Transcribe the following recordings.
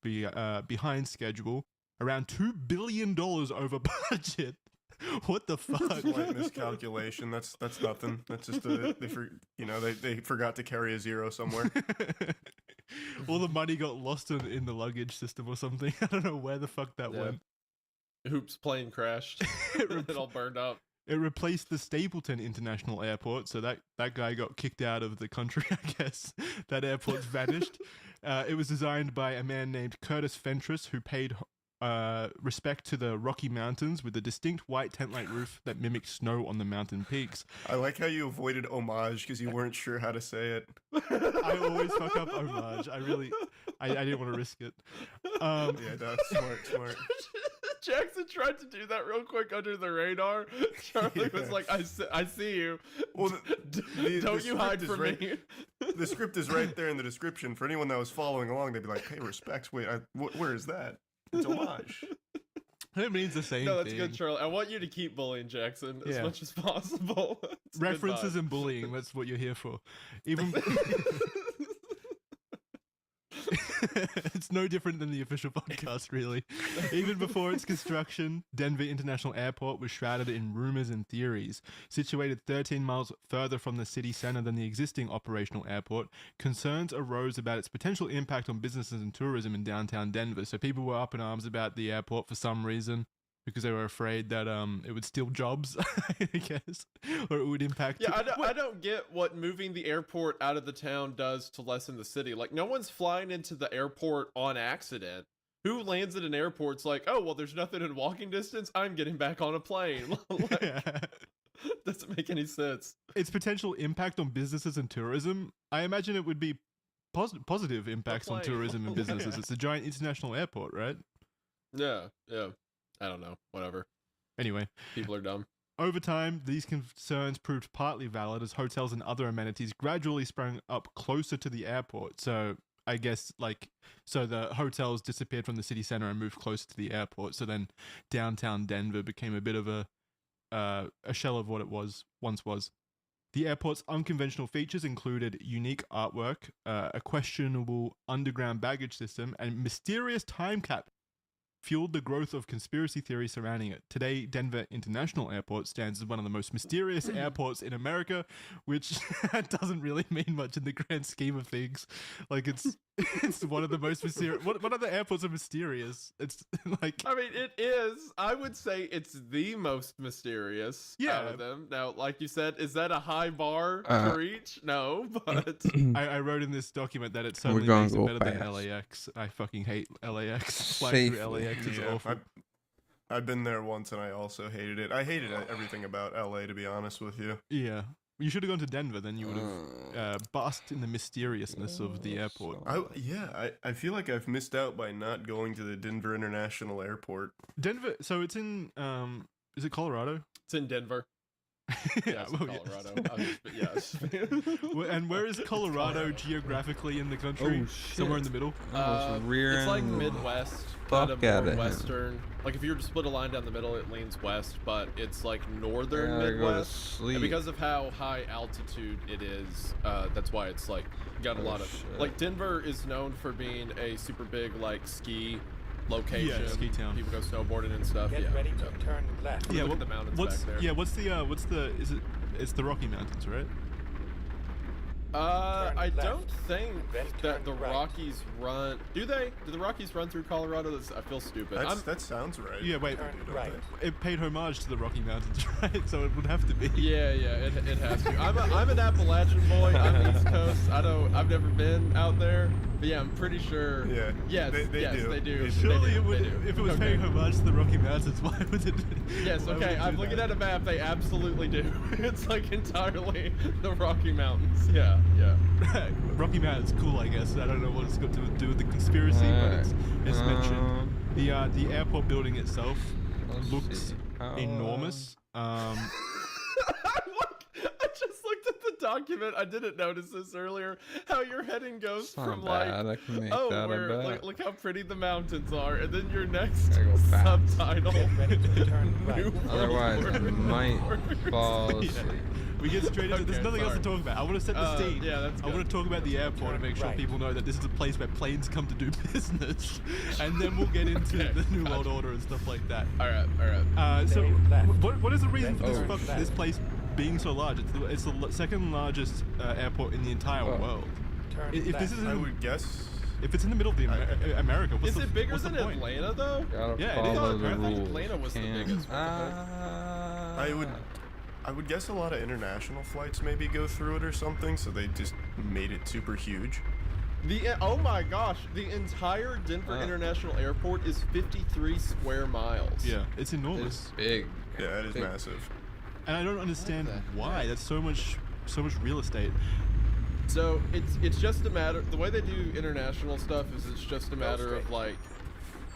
behind schedule, around $2 billion over budget. What the fuck? Slight miscalculation. That's nothing. That's just they forgot to carry a zero somewhere. All the money got lost in the luggage system or something. I don't know where the fuck that went. Hoops plane crashed. It all burned up. It replaced the Stapleton International Airport, so that guy got kicked out of the country, I guess. That airport's vanished. It was designed by a man named Curtis Fentress, who paid respect to the Rocky Mountains with a distinct white tent-like roof that mimicked snow on the mountain peaks. I like how you avoided homage because you weren't sure how to say it. I always fuck up homage. I didn't want to risk it. Yeah, that's smart. Jackson tried to do that real quick under the radar. Charlie was like, I see you. Well, don't you hide from me. The script is right there in the description. For anyone that was following along, they'd be like, hey, respects. Wait, where is that? It's homage. It means the same thing. No, that's good, Charlie. I want you to keep bullying Jackson as much as possible. References and bullying, that's what you're here for. Even it's no different than the official podcast, really. Even before its construction, Denver International Airport was shrouded in rumors and theories. Situated 13 miles further from the city center than the existing operational airport, concerns arose about its potential impact on businesses and tourism in downtown Denver. So people were up in arms about the airport for some reason, because they were afraid that it would steal jobs, I guess, or it would impact. Yeah, I don't get what moving the airport out of the town does to lessen the city. Like, no one's flying into the airport on accident. Who lands at an airport's like, oh, well, there's nothing in walking distance, I'm getting back on a plane. Doesn't make any sense. Its potential impact on businesses and tourism, I imagine it would be positive impacts on tourism and businesses. It's a giant international airport, right? Yeah. I don't know. Whatever. Anyway. People are dumb. Over time, these concerns proved partly valid as hotels and other amenities gradually sprang up closer to the airport. So I guess so the hotels disappeared from the city center and moved closer to the airport. So then downtown Denver became a bit of a shell of what it once was. The airport's unconventional features included unique artwork, a questionable underground baggage system, and mysterious time cap fueled the growth of conspiracy theories surrounding it. Today, Denver International Airport stands as one of the most mysterious airports in America, which doesn't really mean much in the grand scheme of things. Like, it's one of the most mysterious. What other airports are mysterious? It's like, I mean, it is. I would say it's the most mysterious out of them. Now, like you said, is that a high bar to reach? No, but I wrote in this document that it certainly makes it better than LAX. I fucking hate LAX. Flying through LAX is awful. I've been there once and I also hated it. I hated everything about LA, to be honest with you. Yeah. You should have gone to Denver, then you would have basked in the mysteriousness of the airport. I feel like I've missed out by not going to the Denver International Airport. Denver, so it's in, is it Colorado? It's in Denver. Yeah, Colorado. Yes. And where is Colorado geographically in the country? Oh, somewhere in the middle? It's like Midwest, kind of northwestern. Like if you were to split a line down the middle, it leans west, but it's like northern Midwest. And because of how high altitude it is, that's why it's like got a lot of like Denver is known for being a super big like ski location. Yeah, ski town. People go snowboarding and stuff. Get ready to turn left. Yeah, look at the mountains back there. Yeah, it's the Rocky Mountains, right? I don't think that the Rockies run. Do they? Do the Rockies run through Colorado? I feel stupid. That sounds right. Yeah, wait. Right. It paid homage to the Rocky Mountains, right? So it would have to be. Yeah, it has to. I'm an Appalachian boy. I'm East Coast. I've never been out there, but yeah, I'm pretty sure. Yeah. Yes, they do. Surely it would. If it was paying homage to the Rocky Mountains, why would it? Yes. Okay. I'm looking at a map. They absolutely do. It's like entirely the Rocky Mountains. Yeah. Rocky Mountains, cool, I guess. I don't know what it's got to do with the conspiracy, but it's mentioned. The airport building itself looks enormous. I just looked at the document. I didn't notice this earlier. How your heading goes It's not from bad. like, I can make oh, that a where, bet. look how pretty the mountains are, and then your next Gotta go fast. subtitle. Ready to turn right. New World Otherwise, I Order. might fall Yeah. asleep. We get straight into there's Okay, nothing else to sorry. talk about. I want to set the scene. Yeah, that's I want good. to talk about the airport and make sure Right. people know that this is a place where planes come to do business, and then we'll get into Okay, the New World gotcha. Order and stuff like that. All right. So, Stay left. what is the reason for this Then turn this left. place being so large? It's the second largest airport in the entire Oh. world. Turn If this is I in, would guess. if it's in the middle of the America, what's Is the, it bigger what's than the point? Atlanta though? Gotta Yeah, it is. follow I the thought rules. Atlanta was the Can't- biggest one, I would guess a lot of international flights maybe go through it or something, so they just made it super huge. Oh my gosh, the entire Denver International Airport is 53 square miles. Yeah, it's enormous, It's big. Yeah, it is Big. massive. and I don't understand What the why. heck? That's so much real estate. So it's just a matter. The way they do international stuff is it's just a matter of like,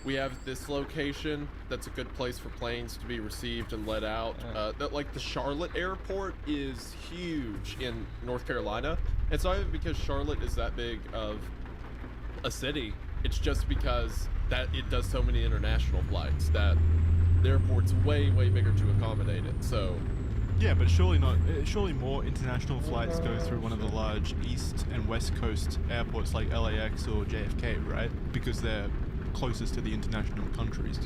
we have this location that's a good place for planes to be received and let out. That like the Charlotte airport is huge in North Carolina. It's not even because Charlotte is that big of a city. It's just because that it does so many international flights that the airport's way bigger to accommodate it. So Yeah, but surely not. Surely more international flights go through one of the large East and West Coast airports like LAX or JFK, right? Because they're closest to the international countries.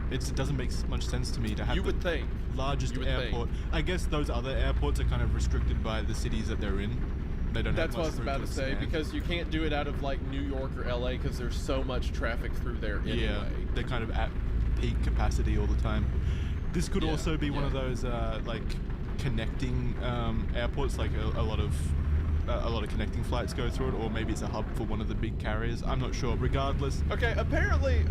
It doesn't make much sense to me to have you the would think. largest you would think. airport. I guess those other airports are kind of restricted by the cities that they're in. They don't That's have what I much was room about to say, expand. because you can't do it out of like New York or LA because there's so much traffic through there anyway. Yeah, they're kind of at peak capacity all the time. This could Yeah, also be one of yeah. those like connecting airports, like a lot of connecting flights go through it, or maybe it's a hub for one of the big carriers. I'm not sure. Regardless, Okay, apparently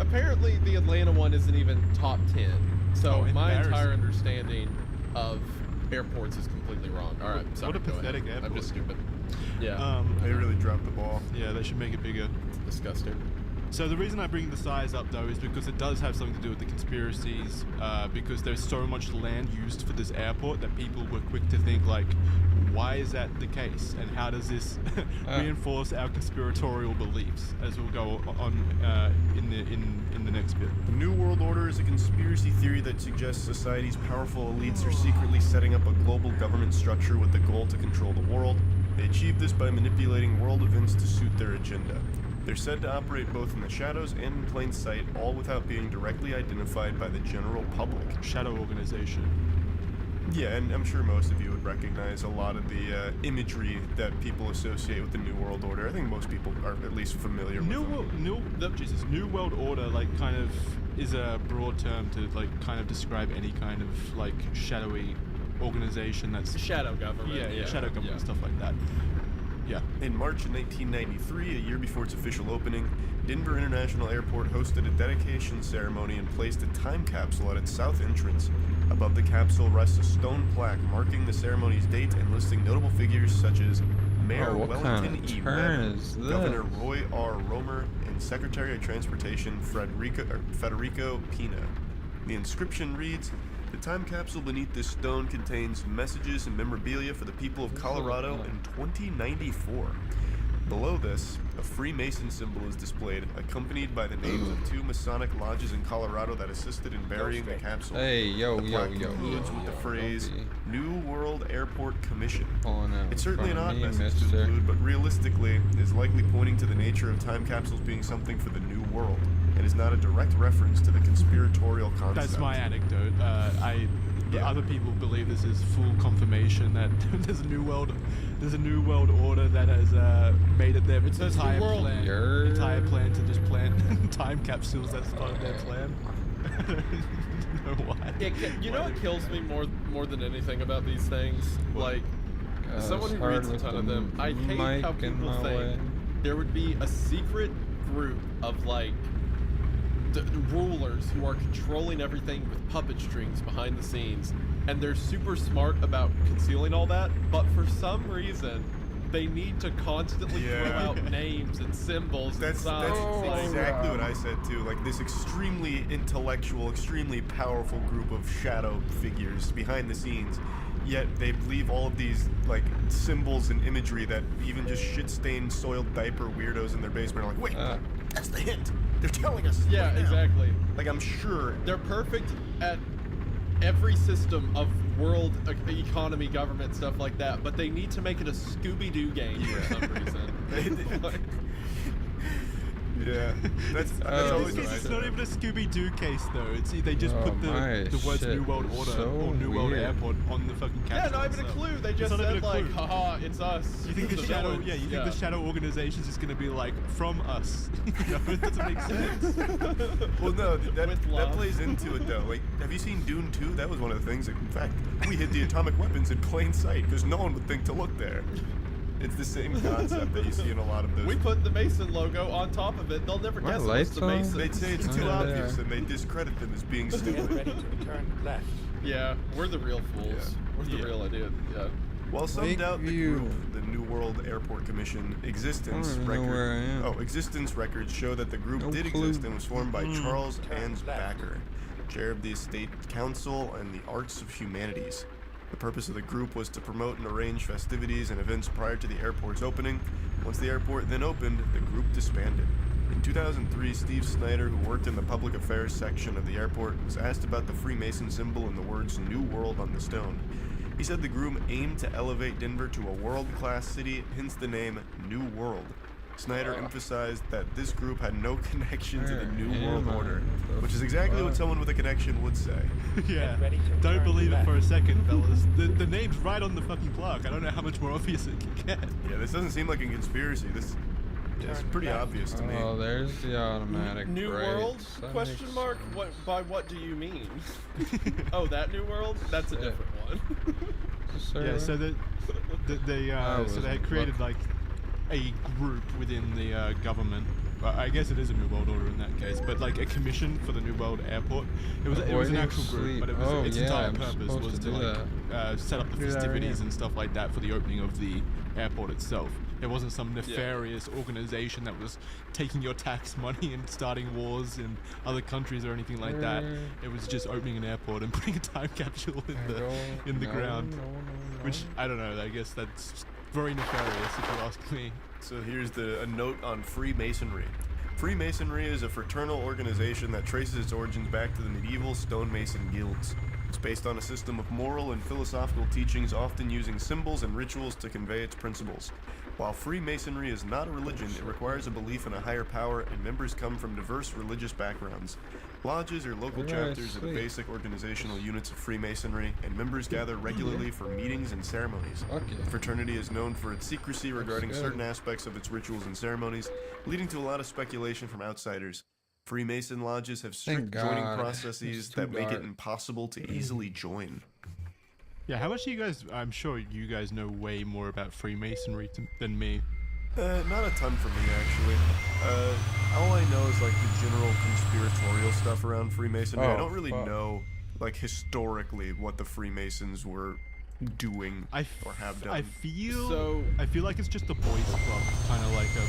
the Atlanta one isn't even top 10. So Oh, my entire embarrassing. understanding of airports is completely wrong. All right, sorry. a go ahead. pathetic I'm airport. just stupid. Yeah, They really dropped the ball. yeah, they should make it bigger. disgusting. So the reason I bring the size up though is because it does have something to do with the conspiracies. Because there's so much land used for this airport that people were quick to think like, why is that the case, and how does this reinforce our conspiratorial beliefs? As we'll go on in the next bit. The New World Order is a conspiracy theory that suggests society's powerful elites are secretly setting up a global government structure with the goal to control the world. They achieve this by manipulating world events to suit their agenda. They're said to operate both in the shadows and in plain sight, all without being directly identified by the general public. Shadow organization. Yeah, and I'm sure most of you would recognize a lot of the imagery that people associate with the New World Order. I think most people are at least familiar with them. New World Order, like, kind of is a broad term to like kind of describe any kind of like shadowy organization that's Shadow government. yeah, shadow government and stuff like that. Yeah. In March of 1993, a year before its official opening, Denver International Airport hosted a dedication ceremony and placed a time capsule at its south entrance. Above the capsule rests a stone plaque marking the ceremony's date and listing notable figures such as Mayor what Wellington kind of E. turn Webb, is Governor this? Roy R. Romer, and Secretary of Transportation Federico Pina. The inscription reads, "The time capsule beneath this stone contains messages and memorabilia for the people of Colorado in 2094. Below this, a Freemason symbol is displayed, accompanied by the names of 2 Masonic lodges in Colorado that assisted in burying the capsule. Hey, yo, The yo, plaque yo, concludes yo, with the yo, phrase, don't be New World Airport Commission. pulling out It's in certainly an front odd of me, message to mister. include, but realistically is likely pointing to the nature of time capsules being something for the new world, and is not a direct reference to the conspiratorial concept. That's my anecdote. Yeah. Other people believe this is full confirmation that there's a new world order that has made it their says new entire world. plan. Yer. Entire plan to just plant time capsules. That's part of their plan. I don't know why. You know what kills me more than anything about these things? Like, as someone it's who hard reads a with ton the of them, I hate mic how in people my think way. there would be a secret group of like rulers who are controlling everything with puppet strings behind the scenes, and they're super smart about concealing all that, but for some reason they need to constantly throw Yeah. out names and symbols That's and signs. Like, exactly what I said too. Like this extremely intellectual, extremely powerful group of shadow figures behind the scenes yet they leave all of these like symbols and imagery that even just shit-stained, soiled diaper weirdos in their basement are like, wait, that's the hint. They're telling us. Yeah, right now. exactly. Like, I'm sure They're perfect at every system of world economy, government, stuff like that, but they need to make it a Scooby-Doo game for some reason. Yeah, that's always what I It's said. not even a Scooby-Doo case though. It's they just put the words New World Order or New World Airport on the fucking capsule. Yeah, not even a itself. clue. They It's just not even said a like, clue. haha, it's us. You think the shadow? villains. Yeah, you think the shadow organization's just gonna be like from us? You know, it doesn't make sense. Well, no, that With love. plays into it though. Like, have you seen Dune 2? That was one of the things. That, in fact, we hid the atomic weapons in plain sight because no one would think to look there. It's the same concept that you see in a lot of those. We put the Mason logo on top of it. They'll never guess it was the Mason. They'd say it's too obvious, and they discredit them as being Get stupid. ready to turn left. Yeah, we're the real fools. Yeah. We're the real idiot. Yeah. While some Thank doubt the you. group, the New World Airport Commission existence I don't even know where I am. existence records show that the group No did clue. exist and was formed by Charles Turn left. Ansbacher, chair of the Estate Council and the Arts of Humanities. The purpose of the group was to promote and arrange festivities and events prior to the airport's opening. Once the airport then opened, the group disbanded. In 2003, Steve Snyder, who worked in the public affairs section of the airport, was asked about the Freemason symbol and the words New World on the stone. He said the group aimed to elevate Denver to a world-class city, hence the name New World. Snyder emphasized that this group had no connection to the New Where World am I? Order, What the which is exactly what fuck? someone with a connection would say. Yeah. ready to Don't turn believe it left. for a second, fellas. The name's right on the fucking plaque. I don't know how much more obvious it can get. Yeah, this doesn't seem like a conspiracy. This is Turn pretty left. obvious to me. Oh, there's the automatic New brakes. World? That Question makes mark? sense. What? By what do you mean? Oh, that New World? That's a Yeah. different one. Yeah, so they was had created like a group within the government. I guess it is a New World Order in that case, but like a commission for the New World Airport. It was an Avoiding actual group, sleep. but it was Oh, its yeah, entire I'm purpose supposed was to to do like set up the Do that right festivities here. and stuff like that for the opening of the airport itself. It wasn't some nefarious organization that was taking your tax money and starting wars in other countries or anything like that. It was just opening an airport and putting a time capsule in the ground. Which I don't know. I guess that's very nefarious, if you ask me. So here's a note on Freemasonry. Freemasonry is a fraternal organization that traces its origins back to the medieval stonemason guilds. It's based on a system of moral and philosophical teachings, often using symbols and rituals to convey its principles. While Freemasonry is not a religion, it requires a belief in a higher power, and members come from diverse religious backgrounds. Lodges or local Yeah, chapters are the sweet. basic organizational units of Freemasonry, and members gather regularly for meetings and ceremonies. Fuck yeah. The fraternity is known for its secrecy regarding good. certain aspects of its rituals and ceremonies, leading to a lot of speculation from outsiders. Freemason lodges have strict Thank joining God. processes It's too that make it dark. impossible to easily join. Yeah, how much do you guys? I'm sure you guys know way more about Freemasonry than me. Not a ton for me, actually. All I know is like the general conspiratorial stuff around Freemasonry. I Oh, don't really fuck. know, like historically, what the Freemasons were doing or have done. I feel So- I feel like it's just a boys' club, kind of like a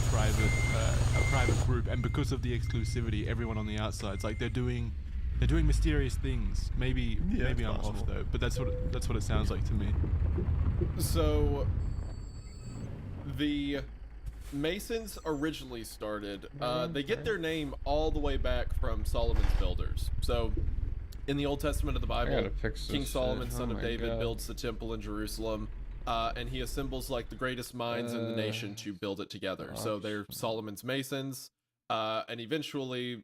private group, and because of the exclusivity, everyone on the outside's like they're doing mysterious things. Maybe Yeah, it's I'm off possible. though, but that's what it sounds like to me. So, the Masons originally started, they get their name all the way back from Solomon's builders. So, in the Old Testament of the Bible, gotta fix King this Solomon, shit. son Oh of my David, God. builds the temple in Jerusalem, and he assembles like the greatest minds in the nation to build it together. So they're Solomon's Masons, and eventually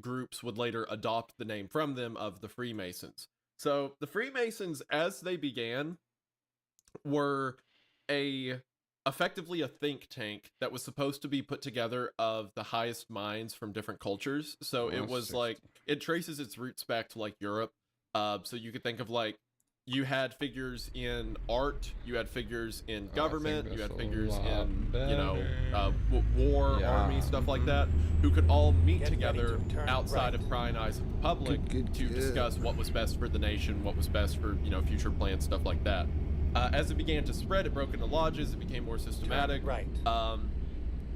groups would later adopt the name from them of the Freemasons. So the Freemasons, as they began, were effectively a think tank that was supposed to be put together of the highest minds from different cultures. So it was like, it traces its roots back to like Europe. So you could think of like, you had figures in art, you had figures in government, you had that's a figures lot in, war, Yeah. army, stuff like that, who could all meet Get ready together to turn outside right. of prying eyes of the public Good, to good. discuss what was best for the nation, what was best for, future plans, stuff like that. As it began to spread, it broke into lodges, it became more systematic. Right.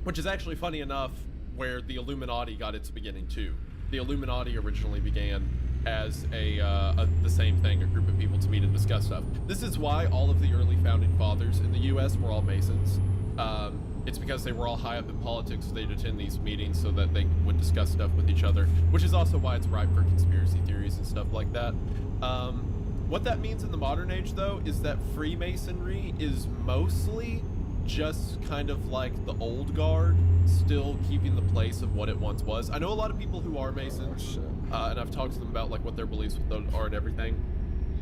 Which is actually funny enough where the Illuminati got its beginning too. The Illuminati originally began as the same thing, a group of people to meet and discuss stuff. This is why all of the early founding fathers in the U.S. were all Masons. It's because they were all high up in politics, so they'd attend these meetings so that they would discuss stuff with each other, which is also why it's ripe for conspiracy theories and stuff like that. What that means in the modern age, though, is that Freemasonry is mostly just kind of like the old guard, still keeping the place of what it once was. I know a lot of people who are Masons, and I've talked to them about like what their beliefs are and everything.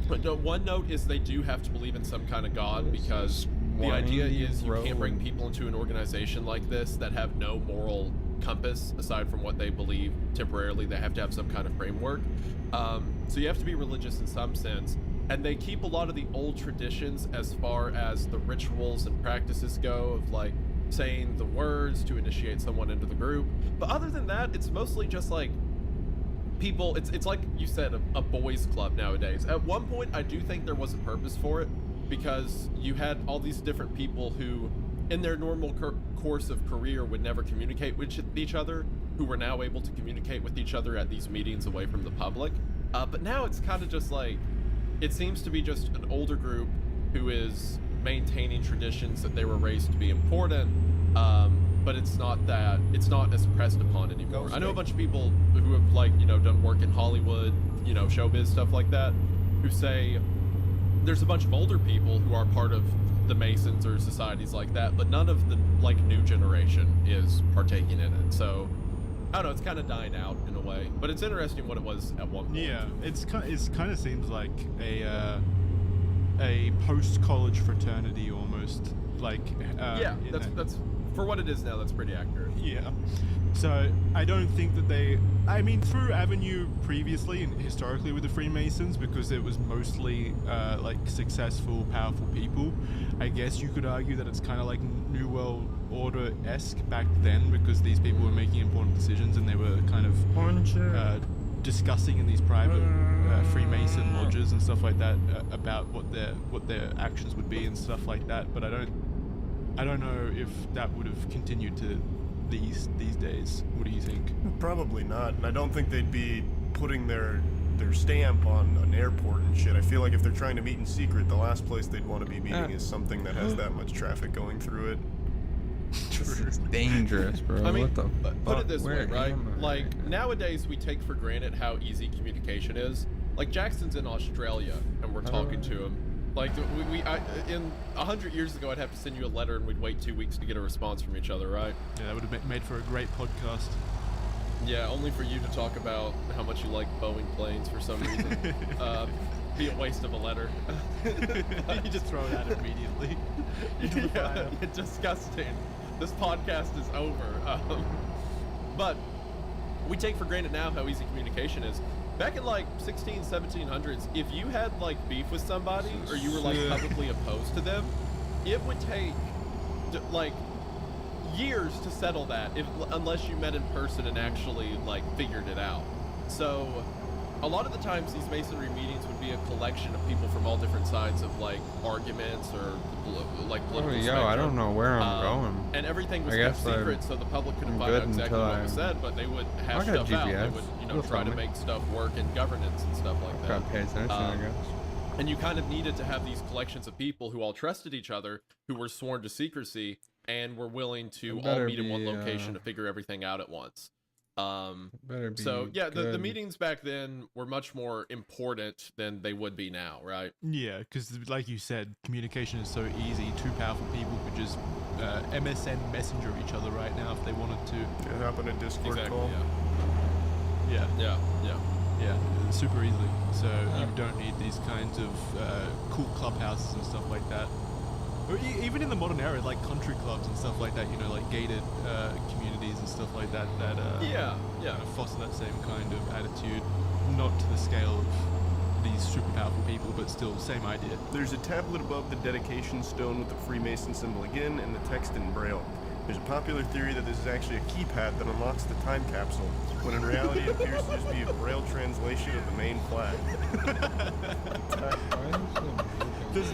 But one note is they do have to believe in some kind of God, because the idea is you can't bring people into an organization like this that have no moral compass aside from what they believe temporarily. They have to have some kind of framework. So you have to be religious in some sense. And they keep a lot of the old traditions as far as the rituals and practices go, of like saying the words to initiate someone into the group. But other than that, it's mostly just like people, it's like you said, a boys club nowadays. At one point, I do think there was a purpose for it, because you had all these different people who in their normal course of career would never communicate with each other, who were now able to communicate with each other at these meetings away from the public. But now it's kind of just like, it seems to be just an older group who is maintaining traditions that they were raised to be important, but it's not as pressed upon anymore. I know a bunch of people who have, like, you know, done work in Hollywood, you know, showbiz, stuff like that, who say there's a bunch of older people who are part of the Masons or societies like that, but none of the like new generation is partaking in it. So I don't know, it's kind of dying out in a way, but it's interesting what it was at one point. Yeah, it's kind of seems like a post-college fraternity almost, like yeah, that's for what it is now. That's pretty accurate. Yeah. So I don't think that I mean, through Avenue previously and historically with the Freemasons, because it was mostly like successful, powerful people, I guess you could argue that it's kind of like New World Order-esque back then, because these people were making important decisions and they were kind of discussing in these private Freemason lodges and stuff like that about what their actions would be and stuff like that. But I don't know if that would have continued to these days. What do you think? Probably not, and I don't think they'd be putting their stamp on an airport and shit. I feel like if they're trying to meet in secret, the last place they'd want to be meeting is something that has that much traffic going through it. It's dangerous, bro. I mean, what the put it this way, Where right? am I? Like, nowadays we take for granted how easy communication is. Like, Jackson's in Australia, and we're talking to him. Like, in 100 years ago, I'd have to send you a letter, and we'd wait 2 weeks to get a response from each other, right? Yeah, that would have made for a great podcast. Yeah, only for you to talk about how much you like Boeing planes for some reason. Be a waste of a letter. You just throw it out immediately into the fire. It's disgusting. This podcast is over. But we take for granted now how easy communication is. Back in like 1700s, if you had like beef with somebody or you were like publicly opposed to them, it would take like years to settle that unless you met in person and actually like figured it out. So a lot of the times these masonry meetings would be a collection of people from all different sides of like arguments or like political spectrum. I don't know where I'm going. And everything was kept secret, so the public couldn't find out exactly what was said, but they would hash stuff out. They would, you know, try to make stuff work in governance and stuff like that. Gotta pay attention, I guess. And you kind of needed to have these collections of people who all trusted each other, who were sworn to secrecy, and were willing to all meet in one location to figure everything out at once. So yeah, the meetings back then were much more important than they would be now, right? Yeah, because like you said, communication is so easy. Two powerful people could just MSN messenger each other right now if they wanted to. It happened in Discord call. Yeah, super easily. So you don't need these kinds of cool clubhouses and stuff like that. Or even in the modern era, like country clubs and stuff like that, you know, like gated communities and stuff like that, that foster that same kind of attitude, not to the scale of these super powerful people, but still same idea. There's a tablet above the dedication stone with the Freemason symbol again and the text in Braille. There's a popular theory that this is actually a keypad that unlocks the time capsule, when in reality it appears to just be a braille translation of the main flag. There's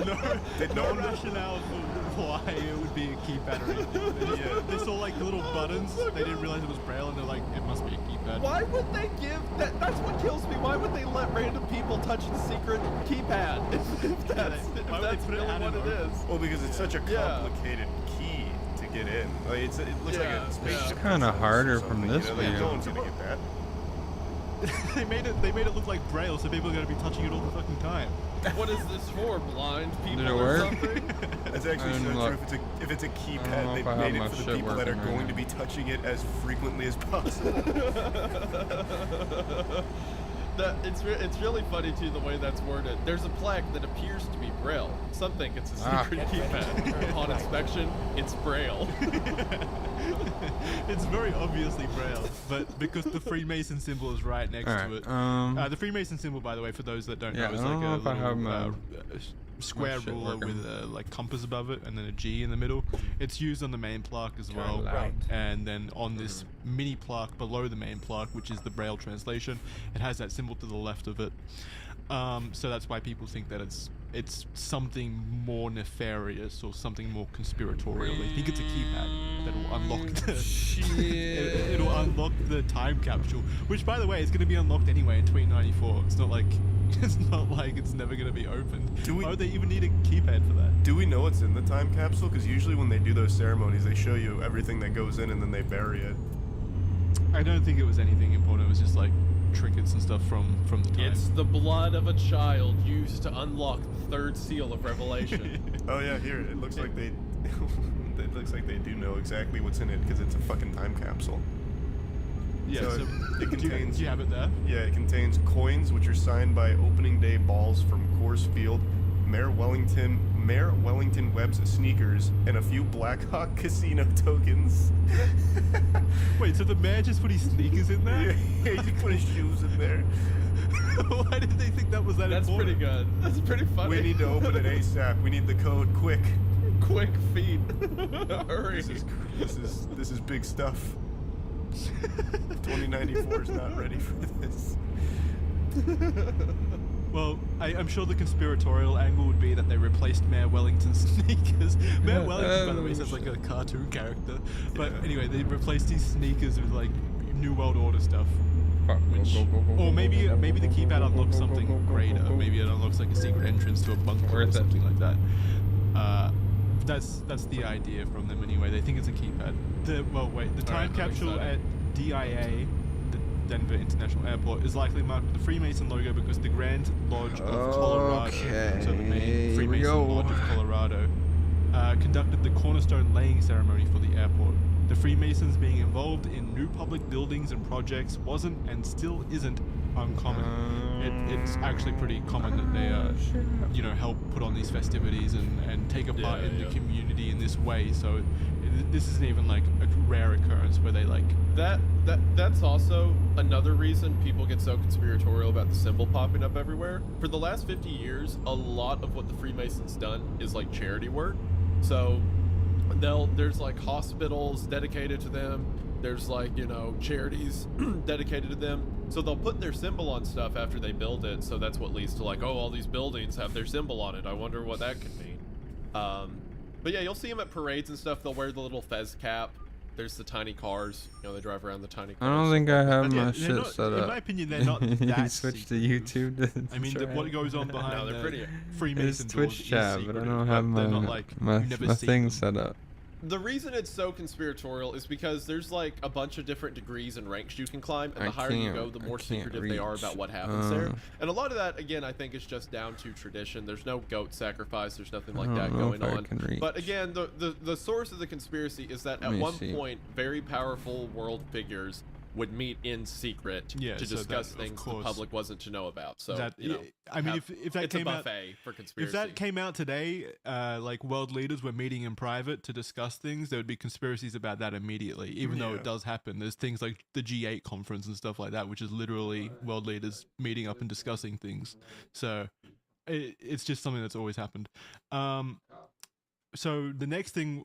no rationale for why it would be a keypad or anything. They saw like the little buttons. They didn't realize it was braille, and they're like, it must be a keypad. Why would they give that? That's what kills me. Why would they let random people touch the secret keypad? If that's really what it is. Well, because it's such a complicated key to get in. Like it looks like a spaceship. It's kind of harder from this Like, view. no one's gonna get that. They made it look like braille, so people are gonna be touching it all the fucking time. What is this for? Blind people Did it or work? something? That's actually so true. If it's a I don't know keypad, if they I have made my it for the shit people that are working right going to now. be touching it as frequently as possible. It's really funny too the way that's worded. There's a plaque that appears to be braille. Some think it's a secret keypad. Upon inspection, it's braille. It's very obviously braille, but because the Freemason symbol is right next to it. The Freemason symbol, by the way, for those that don't know, is like a little square shit ruler working. with a like compass above it and then a G in the middle. It's used on the main plaque as well, Right. and then on this mini plaque below the main plaque, which is the braille translation, it has that symbol to the left of it. So that's why people think that it's something more nefarious or something more conspiratorial. They think it's a keypad that will unlock the it'll unlock the time capsule, which by the way is going to be unlocked anyway in 2094. It's not like it's never going to be opened. Why would they even need a keypad for that? Do we know what's in the time capsule? Because usually when they do those ceremonies, they show you everything that goes in and then they bury it. I don't think it was anything important. It was just like trinkets and stuff from the time. It's the blood of a child used to unlock the third seal of Revelation. Oh yeah, here it looks like they. It looks like they do know exactly what's in it because it's a fucking time capsule. Yeah, So so it contains. do you have it there? Yeah, it contains coins which are signed by opening day balls from Coors Field, Mayor Wellington Webb's sneakers, and a few Blackhawk casino tokens. Wait, so the mayor just put his sneakers in there? Yeah, he just put his shoes in there. Why did they think that was that That's important? pretty good. That's pretty funny. We need to open it ASAP. We need the code quick. Quick feet. Hurry. This is big stuff. 2094 is not ready for this. Well, I'm sure the conspiratorial angle would be that they replaced Mayor Wellington's sneakers. Mayor Wellington, by the way, sounds like a cartoon character. But anyway, they replaced his sneakers with like New World Order stuff. Or maybe the keypad unlocks something greater. Maybe it unlocks like a secret entrance to a bunker or something like that. That's the idea from them anyway. They think it's a keypad. The time capsule at DIA, the Denver International Airport, is likely marked with the Freemason logo because the Grand Lodge of Colorado, so the main Freemason Lodge of Colorado, conducted the cornerstone laying ceremony for the airport. The Freemasons being involved in new public buildings and projects wasn't and still isn't uncommon. It's actually pretty common that they help put on these festivities and take a part in the community in this way. So this isn't even like a rare occurrence where they like that's also another reason people get so conspiratorial about the symbol popping up everywhere. For the last 50 years, a lot of what the Freemasons done is like charity work. So there's like hospitals dedicated to them. There's like, charities dedicated to them. So they'll put their symbol on stuff after they build it. So that's what leads to like, oh, all these buildings have their symbol on it. I wonder what that could mean. But yeah, you'll see them at parades and stuff. They'll wear the little fez cap. There's the tiny cars. They drive around the tiny cars. I don't think I have Yeah, my they're shit not- set up. in my opinion, they're not You that switched to secretive. YouTube. I mean, what goes on behind No, they're the pretty- Freemason It's doors Twitch is chat, but I secretive, don't have they're my not like my, you never my see thing them. set up. The reason it's so conspiratorial is because there's like a bunch of different degrees and ranks you can climb, and the higher you go, the more secretive they are about what happens there. And a lot of that, again, I think is just down to tradition. There's no goat sacrifice. There's nothing like that going on. But again, the source of the conspiracy is that at one point, very powerful world figures would meet in secret to discuss things the public wasn't to know about. So I mean, if that it's came a out, buffet for conspiracy. if that came out today, like world leaders were meeting in private to discuss things, there would be conspiracies about that immediately. Even though it does happen, there's things like the G8 conference and stuff like that, which is literally world leaders meeting up and discussing things. So it's just something that's always happened. So the next thing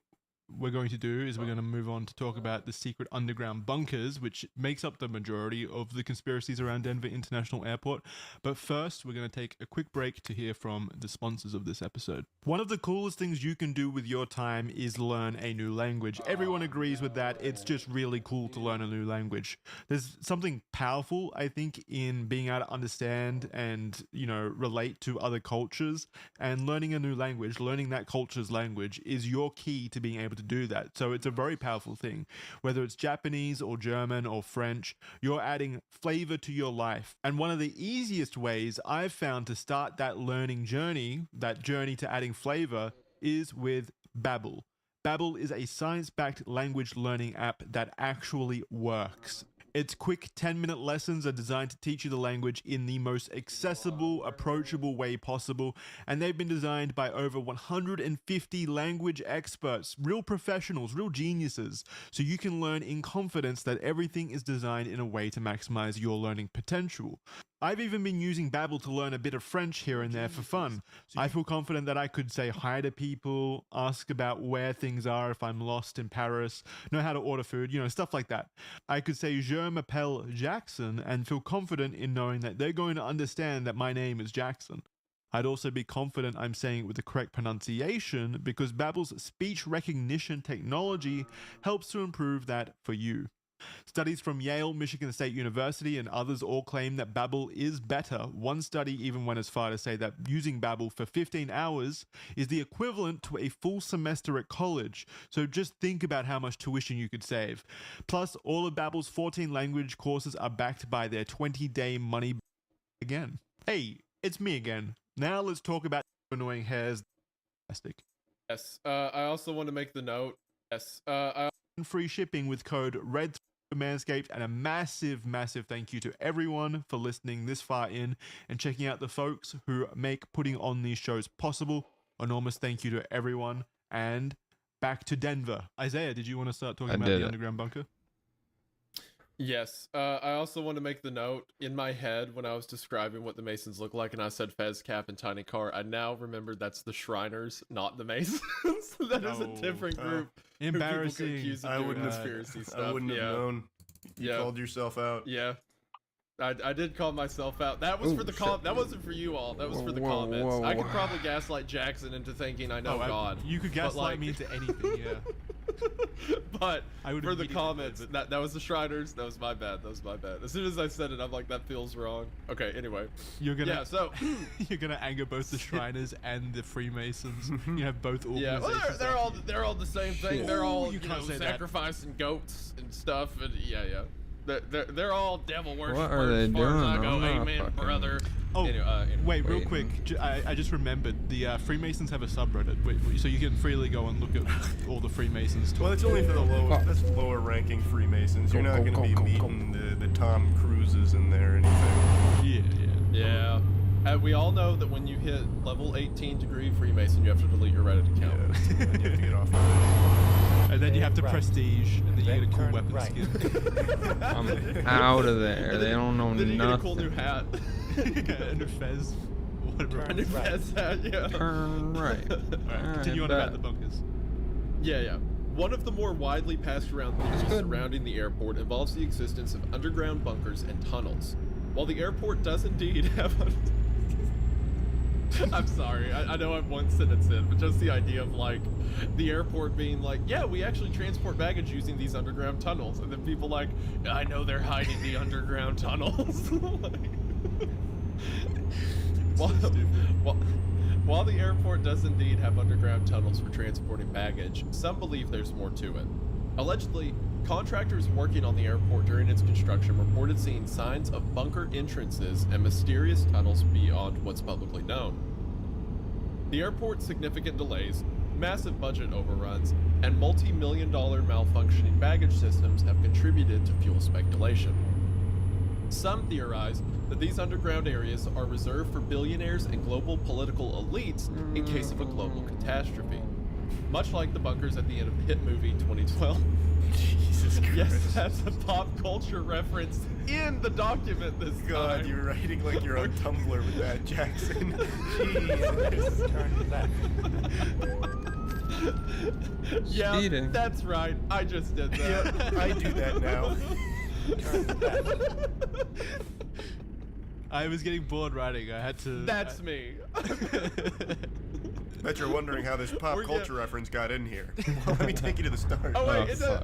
we're going to do is we're going to move on to talk about the secret underground bunkers, which makes up the majority of the conspiracies around Denver International Airport. But first, we're going to take a quick break to hear from the sponsors of this episode. One of the coolest things you can do with your time is learn a new language. Everyone agrees with that. It's just really cool to learn a new language. There's something powerful, I think, in being able to understand and, relate to other cultures, and learning a new language, learning that culture's language is your key to being able to do that. So it's a very powerful thing. Whether it's Japanese or German or French, you're adding flavor to your life. And one of the easiest ways I've found to start that learning journey, that journey to adding flavor, is with Babbel. Babbel is a science-backed language learning app that actually works. Its quick 10-minute lessons are designed to teach you the language in the most accessible, approachable way possible, and they've been designed by over 150 language experts, real professionals, real geniuses, so you can learn in confidence that everything is designed in a way to maximize your learning potential. I've even been using Babbel to learn a bit of French here and there for fun. I feel confident that I could say hi to people, ask about where things are if I'm lost in Paris, know how to order food, stuff like that. I could say Je m'appelle Jackson and feel confident in knowing that they're going to understand that my name is Jackson. I'd also be confident I'm saying it with the correct pronunciation because Babbel's speech recognition technology helps to improve that for you. Studies from Yale, Michigan State University, and others all claim that Babbel is better. One study even went as far to say that using Babbel for 15 hours is the equivalent to a full semester at college. So just think about how much tuition you could save. Plus, all of Babbel's 14 language courses are backed by their 20-day money again. Hey, it's me again. Now let's talk about annoying hairs. Yes, I also want to make the note. Yes, free shipping with code RED Manscaped, and a massive thank you to everyone for listening this far in and checking out the folks who make putting on these shows possible. Enormous thank you to everyone, and back to Denver. Isaiah, did you want to start talking about the underground bunker? Yes, I also want to make the note, in my head when I was describing what the Masons look like and I said Fez Cap and Tiny Car, I now remember that's the Shriners, not the Masons. That is a different group. Embarrassing. I wouldn't have known. You called yourself out. Yeah. I did call myself out. That was for the that wasn't for you all. That was for the comments. I could probably gaslight Jackson into thinking I know God. You could gaslight me into anything, yeah. But for the comments, that was the Shriners. That was my bad. As soon as I said it, I'm like, that feels wrong. Okay, anyway. You're gonna you're gonna anger both the Shriners and the Freemasons. You have both organizations. Yeah, well, they're all the same thing. They're all sacrificing goats and stuff, and yeah. They're all devil worshippers. What are they doing? I go, amen, brother. Oh, anyway, wait, real quick. I just remembered the Freemasons have a subreddit, so you can freely go and look at all the Freemasons. Well, it's only for the lower ranking Freemasons. You're not going to be meeting the Tom Cruises in there or anything. Yeah. We all know that when you hit level 18 degree Freemason, you have to delete your Reddit account. Yeah, and you have to get off of it. And then you have to prestige, and then you get a cool weapon skin. I'm out of there. They don't know then nothing. You get a cool new hat. And a fez. Whatever. A new fez hat, yeah. Turn right. Alright, continue on about the bunkers. Yeah. One of the more widely passed around theories surrounding the airport involves the existence of underground bunkers and tunnels. While the airport does indeed have I'm sorry, I know I'm one sentence in, but just the idea of like the airport being like, yeah, we actually transport baggage using these underground tunnels, and then people like, I know they're hiding the underground tunnels. While the airport does indeed have underground tunnels for transporting baggage, some believe there's more to it. Allegedly, contractors working on the airport during its construction reported seeing signs of bunker entrances and mysterious tunnels beyond what's publicly known. The airport's significant delays, massive budget overruns, and multi-million-dollar malfunctioning baggage systems have contributed to fuel speculation. Some theorize that these underground areas are reserved for billionaires and global political elites in case of a global catastrophe. Much like the bunkers at the end of the hit movie 2012. Jesus Christ. Yes, that's a pop culture reference in the document this God, time. you're writing like you're on Tumblr with that, Jackson. Jesus, turn left. Yeah, Speeding. that's right. I just did that. Yeah, I do that now. I was getting bored writing. I had to. That's me. Bet you're wondering how this pop We're culture reference got in here. Well, let me take you to the start. Oh wait, Oh,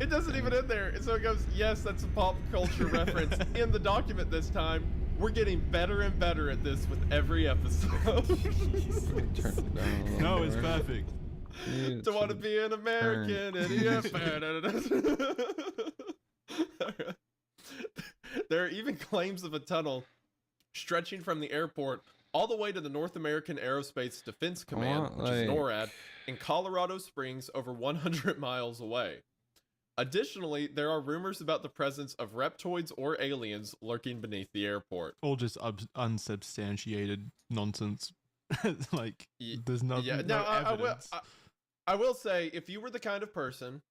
it doesn't even end there. So it goes, yes, that's a pop culture reference in the document this time. We're getting better and better at this with every episode. Turn it down a little No, it's more. perfect. Need To want to be an American idiot. There are even claims of a tunnel stretching from the airport all the way to the North American Aerospace Defense Command, want, which is like- NORAD, in Colorado Springs, over 100 miles away. Additionally, there are rumors about the presence of reptoids or aliens lurking beneath the airport. All just unsubstantiated nonsense. Like, there's no, Yeah, no now evidence. I will say, if you were the kind of person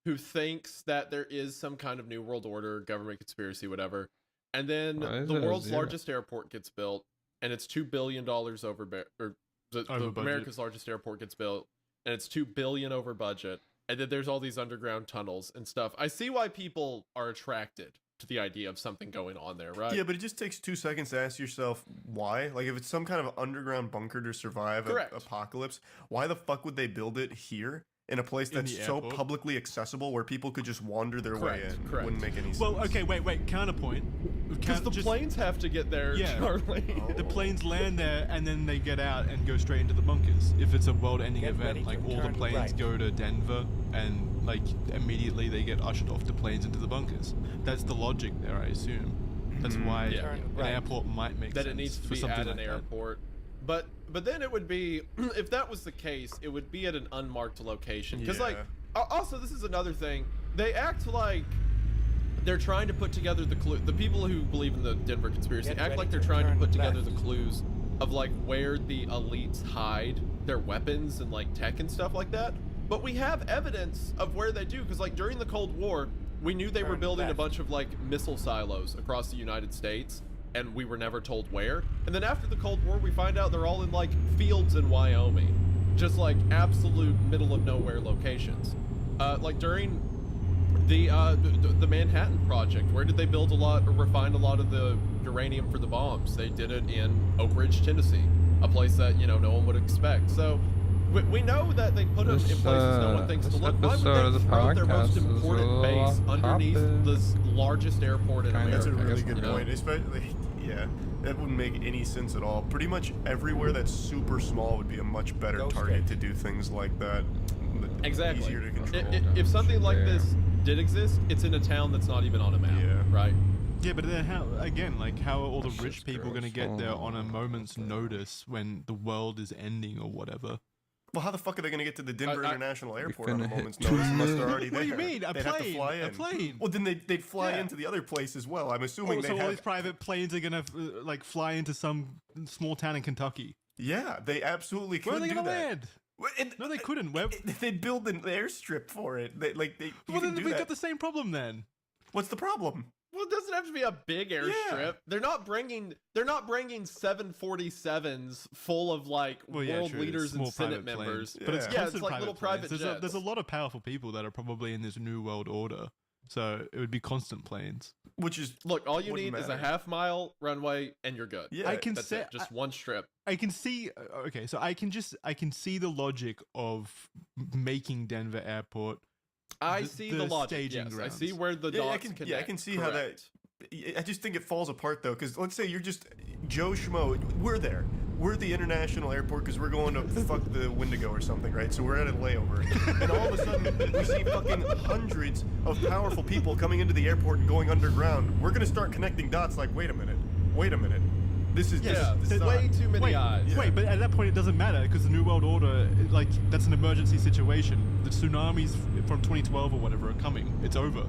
who thinks that there is some kind of new world order, government conspiracy, whatever, and then Why is the it a world's zero? largest airport gets built, and it's $2 billion over, or the Over budget. America's largest airport gets built, and it's $2 billion over budget, and then there's all these underground tunnels and stuff. I see why people are attracted to the idea of something going on there, right? Yeah, but it just takes 2 seconds to ask yourself why. Like, if it's some kind of underground bunker to survive an Correct. apocalypse, why the fuck would they build it here in a place In that's the so airport? publicly accessible where people could just wander their way Correct, in? correct. Wouldn't make any sense. Well, okay, wait. Counterpoint. Because the planes have to get there, Yeah. Charlie. The planes land there and then they get out and go straight into the bunkers. If it's a world-ending Get ready event, like to all the turn planes right. go to Denver and like immediately they get ushered off the planes into the bunkers. That's the logic there, I assume. That's why Yeah. Turn an right. airport might make That sense it needs to for be something at an like that. airport. But then it would be, if that was the case, it would be at an unmarked location. Because like, also this is another thing. They act like they're trying to put together the clue. The people who believe in the Denver conspiracy Get act ready like they're to trying to turn put together left. the clues of like where the elites hide their weapons and like tech and stuff like that. But we have evidence of where they do, because like during the Cold War, we knew they were Turn building a left. bunch of like missile silos across the United States, and we were never told where. And then after the Cold War, we find out they're all in like fields in Wyoming, just like absolute middle of nowhere locations. Like during the Manhattan Project, where did they build a lot or refine a lot of the uranium for the bombs? They did it in Oak Ridge, Tennessee, a place that, you know, no one would expect. So we know that they put them in places no one thinks to this look. Why would episode of they the throw their most podcast is a important little base off underneath topic. the largest airport in Kinda. America? That's a really I guess, good you know? point. Especially, yeah, that wouldn't make any sense at all. Pretty much everywhere that's super small would be a much better Go target straight. to do things like that. Exactly. Easier to control. If something like There. this did exist, it's in a town that's not even on a map, Yeah. right? Yeah, but then how, again, like how are all the That's rich just people going to gross. get there on a Oh, moment's okay. notice when the world is ending or whatever? Well, how the fuck are they going to get to the Denver I- International Airport on a finna hit moment's notice unless they're already there? What do you mean? A They'd have to plane? fly A in. plane? Well, then they'd fly Yeah. into the other place as well. I'm assuming Oh, they'd so all have. these private planes are going to like fly into some small town in Kentucky. Yeah, they absolutely could Where are they do going to that. land? Well, and- No, they couldn't. Where? They'd build an airstrip for it. They you Well, can then do we that. got the same problem then. What's the problem? Well, it doesn't have to be a big airstrip. Yeah. They're not bringing 747s full of like Well, yeah, world true, leaders and small Senate private members. planes. But it's Yeah. Yeah, constant it's like little private planes. There's a jets. lot of powerful people that are probably in this new world order, so it would be constant planes. Which is Look, all you Wouldn't need is a matter. half-mile runway and you're good. yeah. I can That's say it. Just one strip. I can see. Okay, so I can see the logic of making Denver Airport. I The- see the the logic. staging Yes, I see grounds. where the Yeah, dots I can connect. see how that. Correct. I just think it falls apart though, because let's say you're just Joe Schmo. We're there. We're at the international airport because we're going to fuck the Wendigo or something, right? So we're at a layover, and all of a sudden we see fucking hundreds of powerful people coming into the airport and going underground. We're gonna start connecting dots. Like, wait a minute. This is Yeah, this is way odd. too many Wait, eyes. wait, but at that point it doesn't matter because the New World Order, like that's an emergency situation. The tsunamis from 2012 or whatever are coming. It's over,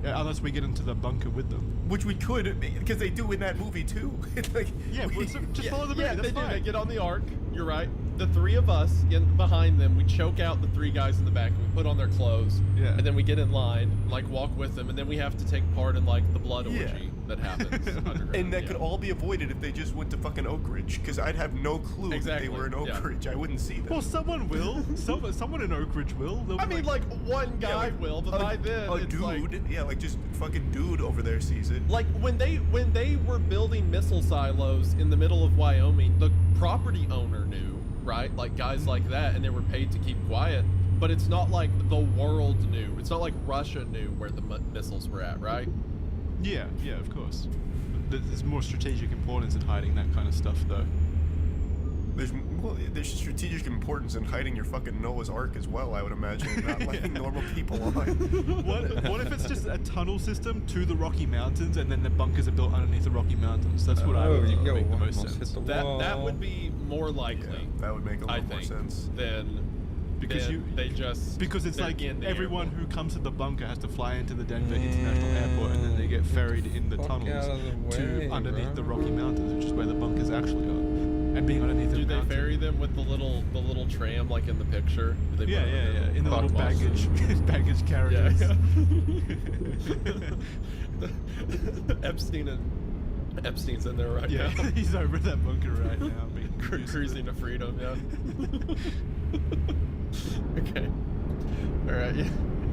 unless we get into the bunker with them. Which we could, because they do in that movie too. It's like, Yeah, we- well, so just follow the movie. Yeah, That's they do. fine. They get on the ark. You're right. The three of us in behind them, we choke out the three guys in the back, and we put on their clothes. Yeah. And then we get in line, like walk with them, and then we have to take part in like the blood Yeah. orgy. that happens underground. And that could all be avoided if they just went to fucking Oak Ridge, because I'd have no clue Exactly, that they were in Oak yeah. Ridge. I wouldn't see them. Well, someone will. Someone in Oak Ridge will. They'll I be mean, like one guy will, but by then a it's dude, like, yeah, like just fucking dude over there sees it. like when they were building missile silos in the middle of Wyoming, the property owner knew, right? Like guys like that, and they were paid to keep quiet. But it's not like the world knew. It's not like Russia knew where the missiles were at, right? Yeah, of course. There's more strategic importance in hiding that kind of stuff, though. There's strategic importance in hiding your fucking Noah's Ark as well, I would imagine, and not letting normal people on. What if it's just a tunnel system to the Rocky Mountains, and then the bunkers are built underneath the Rocky Mountains? That's what I would think would make the most sense. That would be more likely. Yeah, that would make a lot more sense. Because it's like everyone who comes to the bunker has to fly into the Denver International Airport, and then they get ferried in the tunnels to underneath the Rocky Mountains, which is where the bunkers actually are. And being underneath the mountain. Do they ferry them with the little tram like in the picture? Do they Yeah. In the little baggage carriages. Yeah. Epstein's in there right now. He's over that bunker right now, cruising to freedom. Yeah. Okay. All right.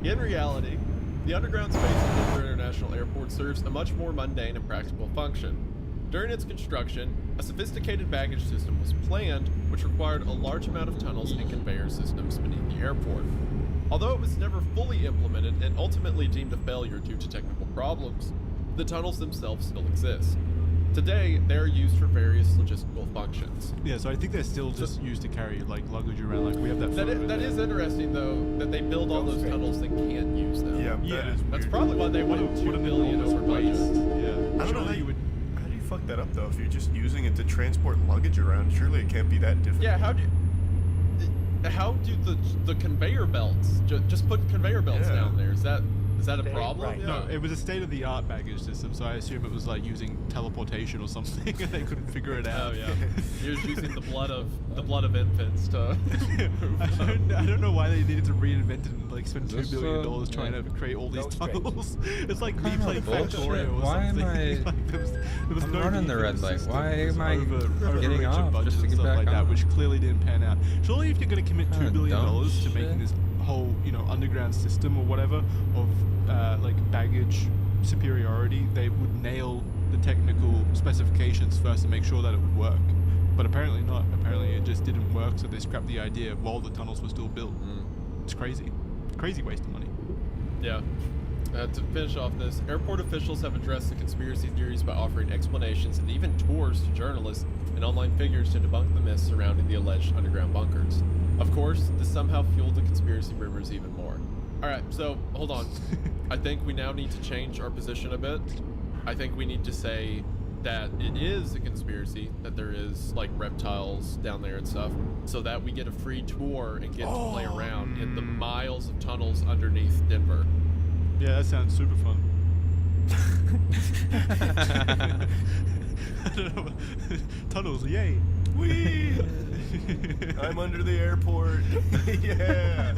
In reality, the underground space at Denver International Airport serves a much more mundane and practical function. During its construction, a sophisticated baggage system was planned, which required a large amount of tunnels and conveyor systems beneath the airport. Although it was never fully implemented and ultimately deemed a failure due to technical problems, the tunnels themselves still exist. Today, they are used for various logistical functions. Yeah, so I think they're still just used to carry like luggage around. Like we have that. That is interesting though, that they build all those tunnels and can't use them. Yeah, That's probably why they went $2 billion over budget. Yeah, I don't know how you would. How do you fuck that up though? If you're just using it to transport luggage around, surely it can't be that difficult. Yeah, how do the conveyor belts just put conveyor belts down there? Is that a problem? Right. Yeah. No, it was a state-of-the-art baggage system, so I assume it was like using teleportation or something, and they couldn't figure it out. Oh yeah, you're just using the blood of infants to. I don't know why they needed to reinvent it and like spend $2 billion trying to create all these tunnels. It's like me playing Factorio or why something. Am I? Like, there was I'm no running need the for red the light. system. Why It was am I getting overreach of off budgets just to and get stuff back like that, on? which clearly didn't pan out. Surely, if you're going to commit $2 billion dumb to making shit. this whole, underground system or whatever of like baggage superiority, they would nail the technical specifications first to make sure that it would work. But apparently not. Apparently it just didn't work, so they scrapped the idea while the tunnels were still built. It's crazy. Crazy waste of money. Yeah. To finish off this, airport officials have addressed the conspiracy theories by offering explanations and even tours to journalists and online figures to debunk the myths surrounding the alleged underground bunkers. Of course, this somehow fueled the conspiracy rumors even more. Alright, so, hold on. I think we now need to change our position a bit. I think we need to say that it is a conspiracy, that there is, like, reptiles down there and stuff, so that we get a free tour and get to play around in the miles of tunnels underneath Denver. Yeah, that sounds super fun. I don't know. Tunnels, yay! Whee! I'm under the airport. Yeah.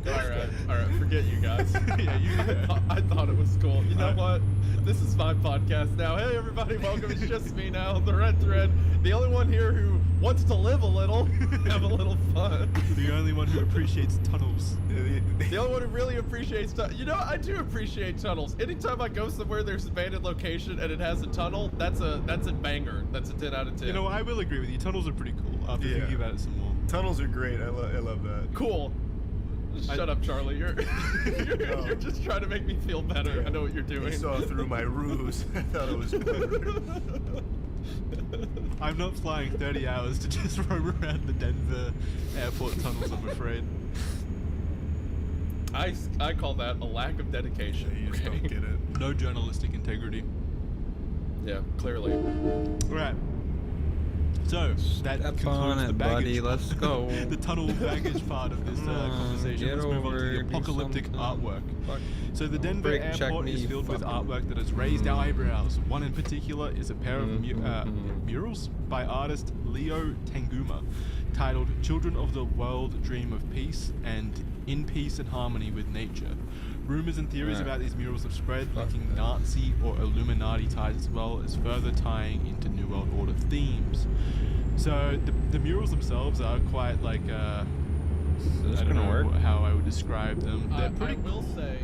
Alright, forget you guys. I thought it was cool. You know what? This is my podcast now. Hey everybody, welcome. It's just me now, the Red Thread. The only one here who wants to live a little, have a little fun. The only one who appreciates tunnels. The only one who really appreciates I do appreciate tunnels. Anytime I go somewhere there's an abandoned location and it has a tunnel, that's a banger. That's a 10 out of 10. You know, I will agree with you. Tunnels are pretty cool after thinking about it some more. Tunnels are great. I love that. Cool. Shut up, Charlie. You're just trying to make me feel better. Yeah. I know what you're doing. You saw through my ruse. I thought it was clever. I'm not flying 30 hours to just roam around the Denver airport tunnels, I'm afraid. I call that a lack of dedication. You just don't get it. No journalistic integrity. Yeah, clearly. Right. So, that Step concludes on the it, baggage buddy. part. Let's go. The tunnel baggage part of this conversation. Get Let's move on to over the it, do apocalyptic something. artwork. Fuck. So the Denver Break, check airport me, is filled with fuck. artwork that has raised our eyebrows. One in particular is a pair of murals by artist Leo Tanguma, titled "Children of the World Dream of Peace" and "In Peace and Harmony with Nature," Rumors and theories Right. about these murals have spread, Fuck linking that. Nazi or Illuminati ties as well as further tying into New World Order themes. So the murals themselves are quite like Is this I don't gonna know work? how I would describe them. They're I pretty will say,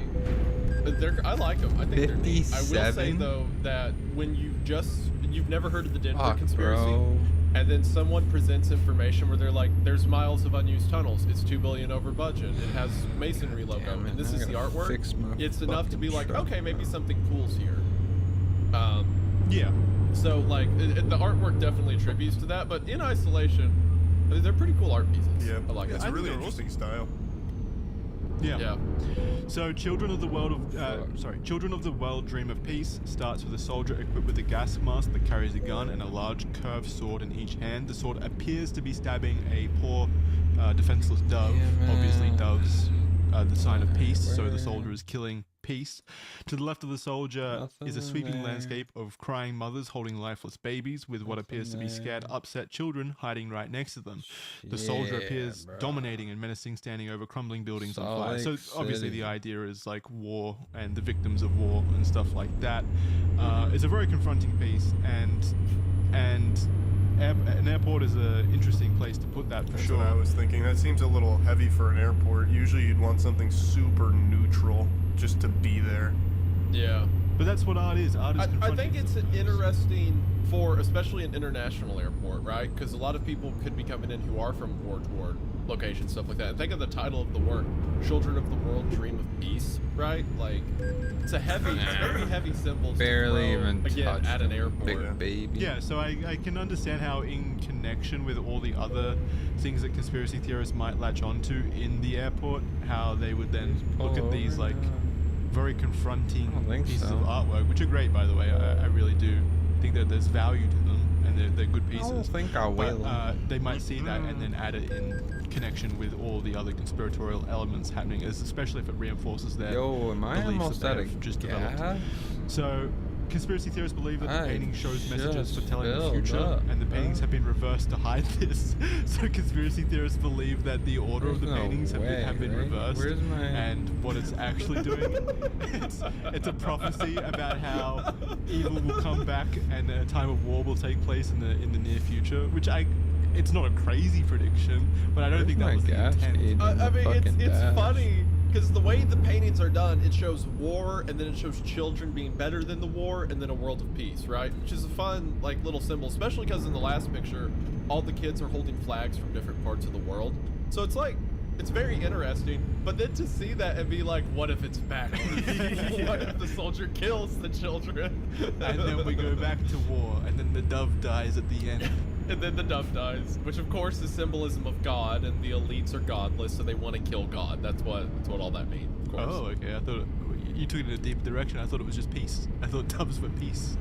I like them. I think they're neat. I will say 57? though that when you've never heard of the Denver Fuck, conspiracy, bro. and then someone presents information where they're like, "There's miles of unused tunnels. It's $2 billion over budget. It has masonry logo, Damn it, and this I is the gotta artwork." fix my It's enough to be fucking like, truck. okay, maybe something cool's here. yeah. So like the artwork definitely attributes to that, but in isolation, I mean, they're pretty cool art pieces. Yeah, I like it's it. a really they're interesting style. Yeah. Yeah. So, Children of the World Dream of Peace starts with a soldier equipped with a gas mask that carries a gun and a large curved sword in each hand. The sword appears to be stabbing a poor, defenseless dove. Damn Obviously, it. doves the sign of peace, so the Where? soldier is killing peace. To the left of the soldier is a Nothing sweeping there. landscape of crying mothers holding lifeless babies with what appears to be scared, there. upset children hiding right next to them. The soldier Yeah, appears bro. dominating and menacing, standing over crumbling buildings on Salt fire. So Lake obviously City. the idea is like war and the victims of war and stuff like that. It's a very confronting piece, and an airport is an interesting place to put that for That's sure. what I was thinking. That seems a little heavy for an airport. Usually you'd want something super neutral just to be there. Yeah. But that's what art is. Art is I confronting think it's sometimes. interesting for especially an international airport, right? Because a lot of people could be coming in who are from war-torn locations, stuff like that. And think of the title of the work, "Children of the World Dream of Peace," right? Like, it's a heavy symbol. Barely even again touched at an him, airport. Big baby. Yeah, so I can understand how in connection with all the other things that conspiracy theorists might latch onto in the airport, how they would then look at these like very confronting I don't think pieces so. of artwork, which are great, by the way. I really do think that there's value to them, and they're good I don't pieces. think I But will. they might see that and then add it in connection with all the other conspiratorial elements happening, especially if it reinforces their Yo, am I beliefs almost that out they of have just developed. gas? So, conspiracy theorists believe that the I painting shows messages just foretelling the filled future, up, and the paintings bro. have been reversed to hide this. So, conspiracy theorists believe that the order of the There's no paintings have been way, right? reversed, Where's my- and what it's actually doing, it's a prophecy about how evil will come back and a time of war will take place in the near future. Which it's not a crazy prediction, but I don't think that Where's was my the gas intent. gauge? I mean, Fucking it's dash. funny because the way the paintings are done, it shows war, and then it shows children being better than the war, and then a world of peace, right? Which is a fun, like, little symbol, especially because in the last picture, all the kids are holding flags from different parts of the world. So it's like, it's very interesting, but then to see that and be like, what if it's backwards? What if the soldier kills the children? And then we go back to war, and then the dove dies at the end. And then the dove dies, which of course is symbolism of God, and the elites are godless, so they want to kill God. That's what all that means, of course. Oh, okay. I thought you took it in a deep direction. I thought it was just peace. I thought doves were peace.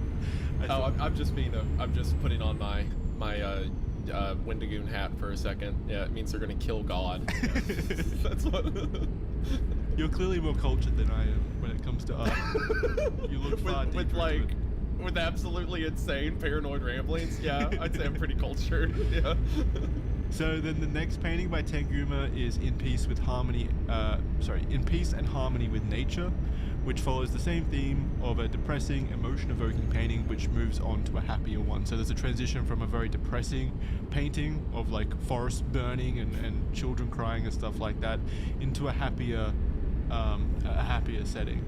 I'm just me though. I'm just putting on my Wendigoon hat for a second. Yeah, it means they're gonna kill God. That's what. You're clearly more cultured than I am when it comes to art. You look far deeper with into like it. with absolutely insane paranoid ramblings. Yeah, I'd say I'm pretty cultured. Yeah. So then the next painting by Tenguma is In Peace and Harmony with Nature, which follows the same theme of a depressing, emotion-evoking painting which moves on to a happier one. So there's a transition from a very depressing painting of like forests burning and children crying and stuff like that into a happier setting.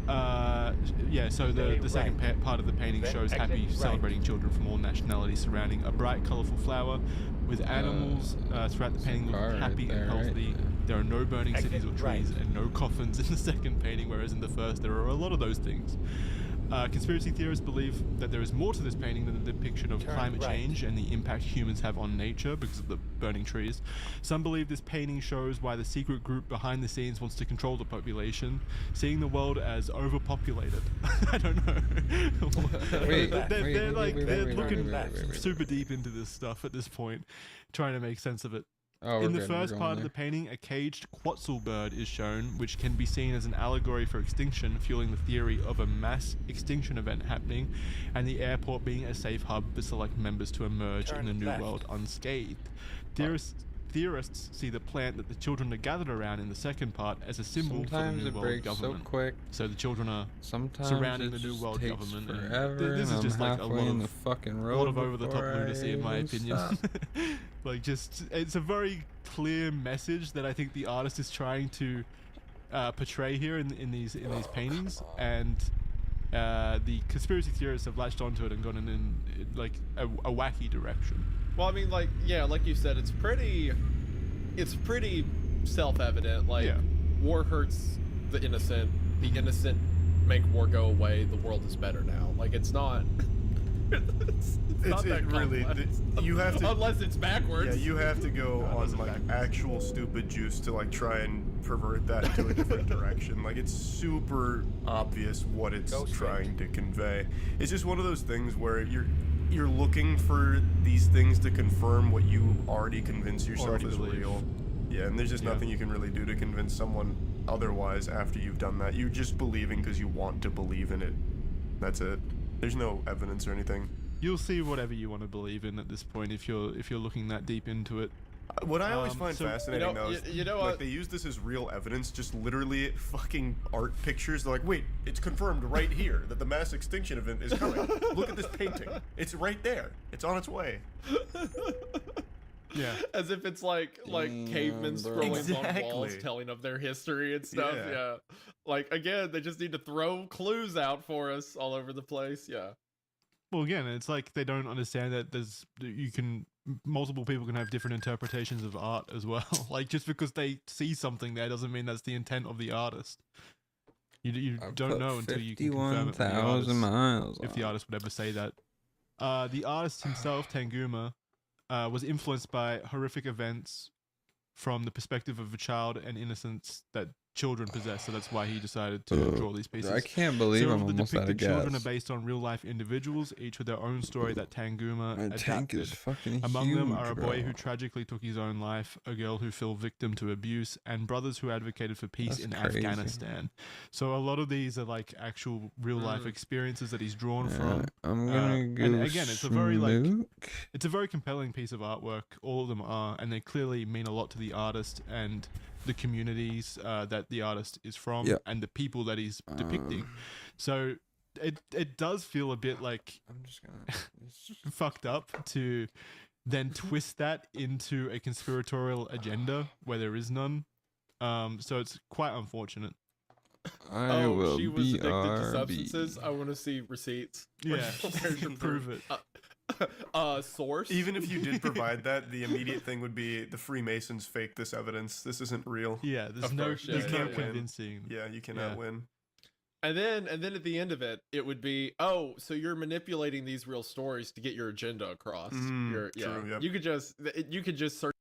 So the second part of the painting shows happy, celebrating children from all nationalities surrounding a bright, colourful flower with animals throughout the painting car look right happy there, and right healthy. there. There are no burning Exit cities or right. trees and no coffins in the second painting, whereas in the first there are a lot of those things. Conspiracy theorists believe that there is more to this painting than the depiction of Turn climate right. change and the impact humans have on nature because of the burning trees. Some believe this painting shows why the secret group behind the scenes wants to control the population, seeing the world as overpopulated. I don't know. They're looking super deep into this stuff at this point, trying to make sense of it. Oh, In we're the good, we're first going part of there. the painting, a caged Quetzal bird is shown, which can be seen as an allegory for extinction, fueling the theory of a mass extinction event happening, and the airport being a safe hub for select members to emerge in Turn the new left. world unscathed. Theorists theorists see the plant that the children are gathered around in the second part as a symbol Sometimes for the it New World breaks so government. quick. So the children are Sometimes surrounding it the New just World takes government. and forever. this is and just I'm like a halfway lot in the of fucking a road lot of over the top before lunacy, in my I opinion. stop. Like, just it's a very clear message that I think the artist is trying to portray here in these paintings, and the conspiracy theorists have latched onto it and gone in like a wacky direction. Well, I mean, like, yeah, like you said, it's pretty self-evident. Like, Yeah. war hurts the innocent. The innocent make war go away. The world is better now. Like, it's not. it's not that really. complex. You have to. Unless it's backwards. Yeah, you have to go on wasn't like backwards. actual stupid juice to like try and pervert that into a different direction. Like it's super obvious what it's trying to convey. It's just one of those things where you're looking for these things to confirm what you already convince yourself Already is believe. real. Yeah, and there's just Yeah. nothing you can really do to convince someone otherwise after you've done that. You're just believing because you want to believe in it. That's it. There's no evidence or anything. You'll see whatever you want to believe in at this point if you're looking that deep into it. What I always find so- fascinating though is you know like what? they use this as real evidence, just literally fucking art pictures. They're like, wait, it's confirmed right here that the mass extinction event is coming. Look at this painting. It's right there. It's on its way. Yeah. As if it's like cavemen bro. scrolling on walls Exactly. telling of their history and stuff. Yeah. Yeah. Like, again, they just need to throw clues out for us all over the place. Yeah. Well, again, it's like they don't understand that multiple people can have different interpretations of art as well. Like, just because they see something there doesn't mean that's the intent of the artist. You I don't put know until you can confirm it from the 51,000 artist, miles. if the on artist would ever say that. The artist himself, Tanguma, was influenced by horrific events from the perspective of a child and innocence that children possess. So that's why he decided to draw these pieces. I can't believe I'm Several of the almost out of depicted children are gas. based on real-life individuals, each with their own story that Tanguma My tank adapted. is fucking Among huge, them are a boy bro. who tragically took his own life, a girl who fell victim to abuse, and brothers who advocated for peace That's in crazy. Afghanistan. So a lot of these are like actual real-life experiences that he's drawn from. I'm gonna go and again, it's a very, like, smoke. It's a very compelling piece of artwork. All of them are, and they clearly mean a lot to the artist and the communities that the artist is from, Yeah. and the people that he's depicting. So it does feel a bit like I'm just gonna. fucked up to then twist that into a conspiratorial agenda where there is none. So it's quite unfortunate. I will she was addicted to BRB. substances. I want to see receipts. Yeah, There's your prove it. Source. Even if you did provide that, the immediate thing would be the Freemasons faked this evidence. This isn't real. Yeah, there's Of no, course, yeah, there's yeah, no yeah. convincing. Yeah, you cannot Yeah. win. And then at the end of it, it would be, oh, so you're manipulating these real stories to get your agenda across. True, yep. You could just search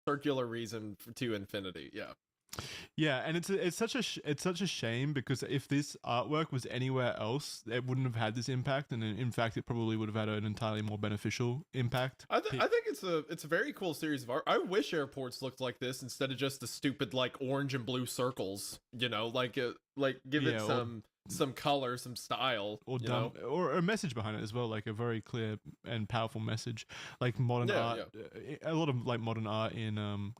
circular reason to infinity. Yeah. Yeah, and it's such a shame because if this artwork was anywhere else, it wouldn't have had this impact, and in fact, it probably would have had an entirely more beneficial impact. I think it's a very cool series of art. I wish airports looked like this instead of just the stupid like orange and blue circles. You know, like give it some color, some style, or a message behind it as well, like a very clear and powerful message. Like modern art, a lot of like modern art in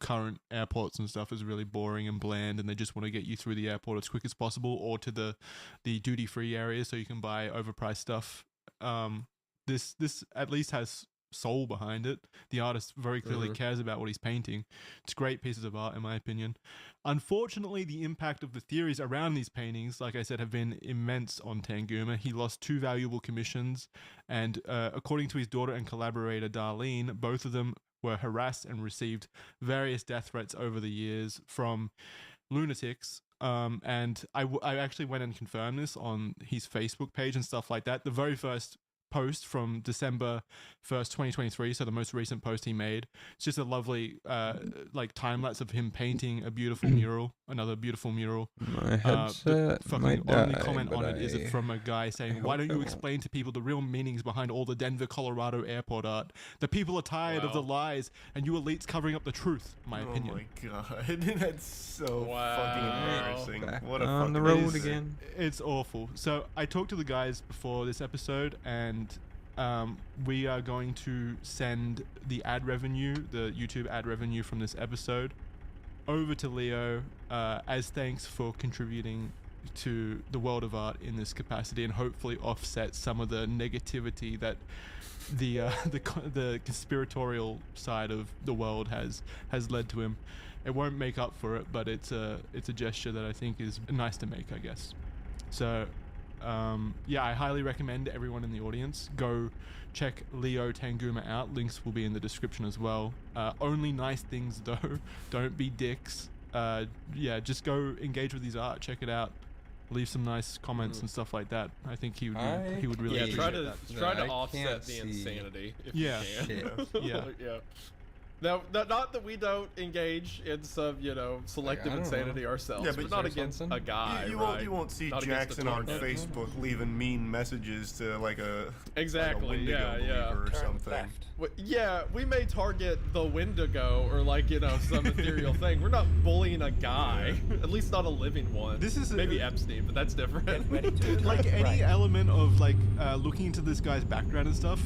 current airports and stuff is really boring and bland, and they just want to get you through the airport as quick as possible or to the duty free area so you can buy overpriced stuff. This at least has soul behind it. The artist very clearly cares about what he's painting. It's great pieces of art in my opinion. Unfortunately, the impact of the theories around these paintings, like I said, have been immense on Tanguma. He lost 2 valuable commissions, and according to his daughter and collaborator Darlene, both of them were harassed and received various death threats over the years from lunatics. And I actually went and confirmed this on his Facebook page and stuff like that. The very first post from December 1st, 2023, so the most recent post he made, it's just a lovely like time-lapse of him painting a beautiful mural, another beautiful mural. My headset the might only die, comment on but it is from a guy saying, why don't you won't. explain to people the real meanings behind all the Denver, Colorado airport art? The people are tired of the lies, and you elites covering up the truth, in my opinion. Oh my god, that's so fucking embarrassing. Back What a on the fucking road idiot. again. It's awful. So I talked to the guys before this episode, and we are going to send the ad revenue, the YouTube ad revenue from this episode, over to Leo as thanks for contributing to the world of art in this capacity, and hopefully offset some of the negativity that the conspiratorial side of the world has led to him. It won't make up for it, but it's a gesture that I think is nice to make, I guess. So I highly recommend everyone in the audience go check Leo Tanguma out. Links will be in the description as well. Only nice things though. Don't be dicks. Just go engage with his art. Check it out. Leave some nice comments and stuff like that. I think he would really try appreciate to that. try to I offset can't the see. insanity if Yeah. you can. Yeah. Yeah. Now, not that we don't engage in some, selective I don't insanity know. ourselves, Yeah, but but not or against something. a guy, You right? won't see Not against Jackson a on target. Facebook leaving mean messages to like a Exactly, like a Wendigo yeah. believer or Turn something. left. Yeah, we may target the Wendigo or some ethereal thing. We're not bullying a guy, at least not a living one. This is maybe Epstein, but that's different. Get ready to Like turn any right. element of looking into this guy's background and stuff,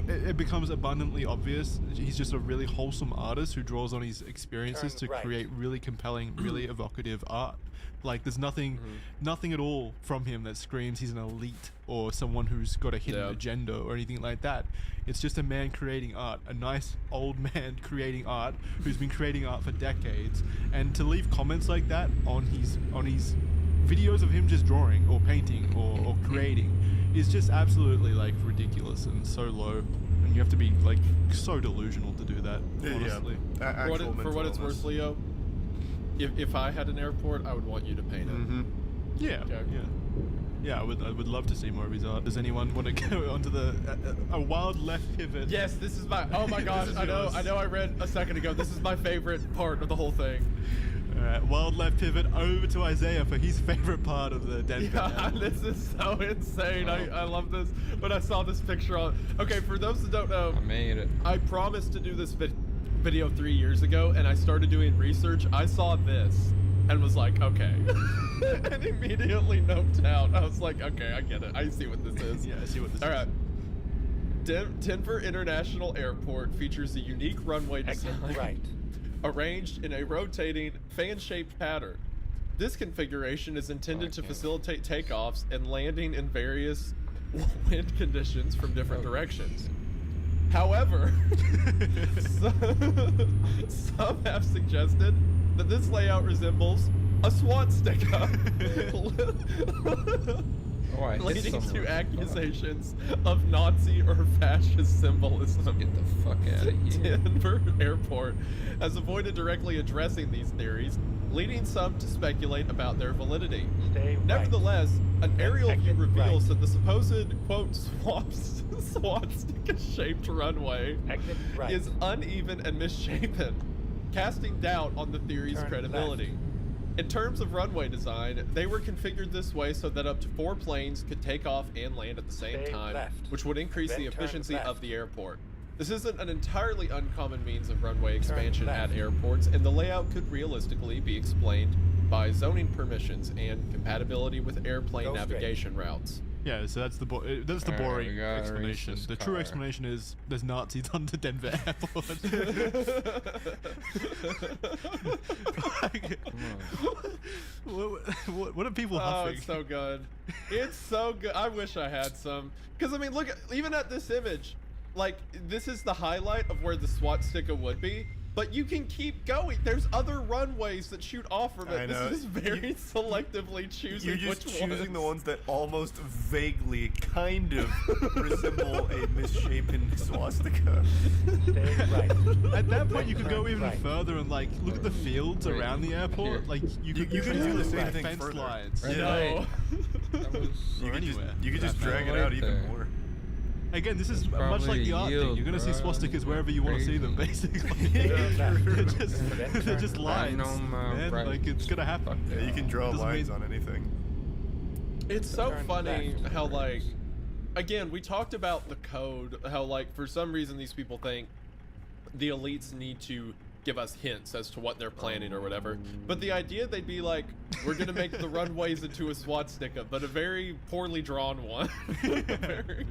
it becomes abundantly obvious he's just a really wholesome artist who draws on his experiences Turn to right. create really compelling, really evocative art. Like there's nothing at all from him that screams he's an elite or someone who's got a hidden agenda or anything like that. It's just a man creating art, a nice old man creating art who's been creating art for decades. And to leave comments like that on his videos of him just drawing or painting or creating is just absolutely ridiculous and so low, and you have to be so delusional to do that, honestly. For what it's worth, Leo, if I had an airport, I would want you to paint it. Mm-hmm. Yeah, Okay. yeah. I would love to see more of his art. Does anyone want to go onto a wild left pivot? Yes, this is my. Oh my gosh, is I know. yours. I know. I read a second ago. This is my favorite part of the whole thing. Alright, wild left pivot over to Isaiah for his favorite part of the Denver. Yeah, this is so insane. I love this. When I saw this picture on. Okay, for those that don't know, I made it. I promised to do this video 3 years ago, and I started doing research. I saw this and was like, okay, and immediately noped out. I was like, okay, I get it. I see what this is. Yeah, I see what this All is. right. Denver International Airport features a unique runway Exit design right. arranged in a rotating fan-shaped pattern. This configuration is intended to facilitate takeoffs and landing in various wind conditions from different directions. However, some have suggested that this layout resembles a swastika, Oh, I hit leading someone. to accusations of Nazi or fascist symbolism. Get the fuck out of here. Denver Airport has avoided directly addressing these theories, leading some to speculate about their validity. Stay right. Nevertheless, an aerial view exit reveals right. that the supposed, quote, swastika-shaped runway Exit right. is uneven and misshapen, casting doubt on the theory's Turn credibility. left. In terms of runway design, they were configured this way so that up to 4 planes could take off and land at the same Stay time, left. which would increase Then the turn efficiency left. of the airport. This isn't an entirely uncommon means of runway expansion at left. airports, and the layout could realistically be explained by zoning permissions and compatibility with airplane Go straight. navigation routes. Yeah, so that's the Alright, boring we gotta reach explanation. this The true car. explanation is there's Nazis on the Denver airport. Like, what are people Oh, huffing? it's so good. It's so good. I wish I had some. Because, I mean, look, even at this image, like, this is the highlight of where the swastika would be. But you can keep going. There's other runways that shoot off from I it. know. This is very selectively choosing You're just which choosing ones. the ones that almost vaguely kind of resemble a misshapen swastika. Stay right. At that point, you could go Turn even right. further and like look at the fields Wait, around the airport. here. Like you could You can do the same thing fence further. lines. Right. No. That was You Or could just, anywhere. you could just That's drag not it out right even there. more. Again, this is It's much like probably the art thing. yield, You're gonna see bro. swastikas wherever you want to see them, Crazy. basically. Yeah. they're just I lines, know my man. right. Like it's gonna happen. Fuck Yeah, you can draw Doesn't lines mean- on anything. It's so Turn funny left. how, like, again, we talked about the code, how, like, for some reason these people think the elites need to give us hints as to what they're planning or whatever. But the idea they'd be like, we're gonna make the runways into a swastika, but a very poorly drawn one. A very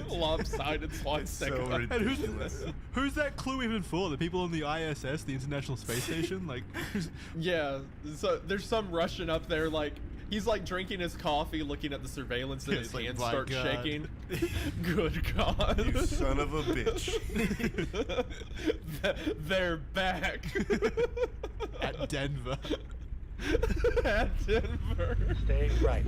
lopsided It's swastika. so And ridiculous. who's that clue even for? The people on the ISS, the International Space Station? Like, Yeah, so there's some Russian up there, like, he's like drinking his coffee, looking at the surveillance, and It's his like, hands "My start God." shaking. Good God. You son of a bitch. They're back. at Denver. At Denver. Stay right.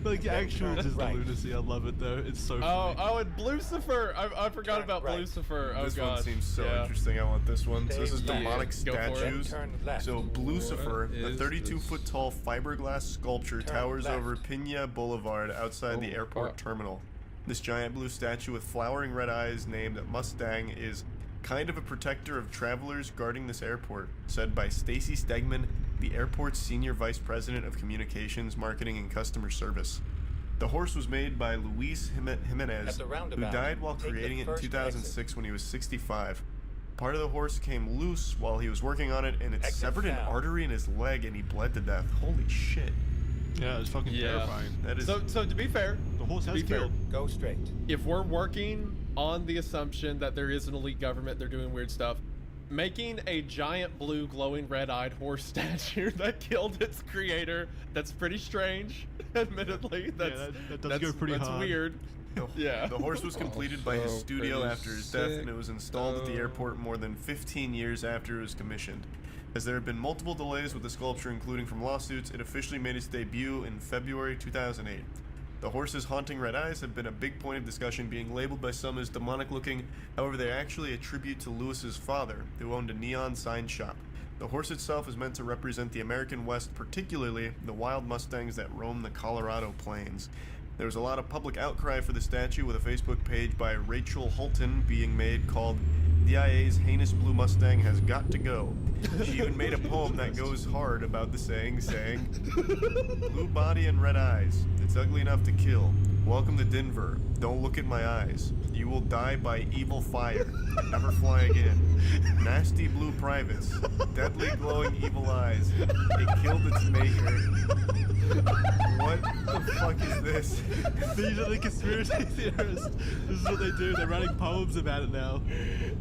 Like actual turn just right. lunacy. I love it though. It's so Oh, funny. and Lucifer. I forgot Turn about right. Lucifer. Oh This God. one seems so Yeah. interesting. I want this one. So this is Stay demonic left. Go for it. statues. Turn left. So Lucifer, What the is 32-foot tall fiberglass sculpture, Turn towers left. over Pina Boulevard outside the Oh, airport fuck. terminal. This giant blue statue with flowering red eyes named Mustang is kind of a protector of travelers guarding this airport, said by Stacy Stegman, the airport's senior vice president of communications, marketing, and customer service. The horse was made by Luis Jimenez, At the who roundabout, died while take the creating it in first 2006 when he was 65. Part of the horse came loose while he was working on it, and it Exit severed an south. artery in his leg, and he bled to death. Holy shit. Yeah, it's fucking Yeah. terrifying. That is... So to be fair, The horse to has be fair, killed. Go straight. if we're working on the assumption that there is an elite government, they're doing weird stuff, making a giant blue glowing red-eyed horse statue that killed its creator, that's pretty strange, admittedly. That's, that does that's, go pretty that's hard. weird. Yeah. The horse was completed by his Also studio pretty after his death, and it was installed at the sick, airport more than 15 years after it was commissioned. As there have been multiple delays with the sculpture, including from lawsuits, it officially made its debut in February 2008. The horse's haunting red eyes have been a big point of discussion, being labeled by some as demonic looking. However, they're actually a tribute to Lewis's father, who owned a neon sign shop. The horse itself is meant to represent the American West, particularly the wild Mustangs that roam the Colorado plains. There was a lot of public outcry for the statue, with a Facebook page by Rachel Holton being made called DIA's Heinous Blue Mustang Has Got to Go. She even made a poem that goes hard about the saying, blue body and red eyes. It's ugly enough to kill. Welcome to Denver. Don't look at my eyes. You will die by evil fire. Never fly again. Nasty blue privates. Deadly glowing evil eyes. It killed its maker. What the fuck is this? These are the conspiracy theorists. This is what they do. They're writing poems about it now.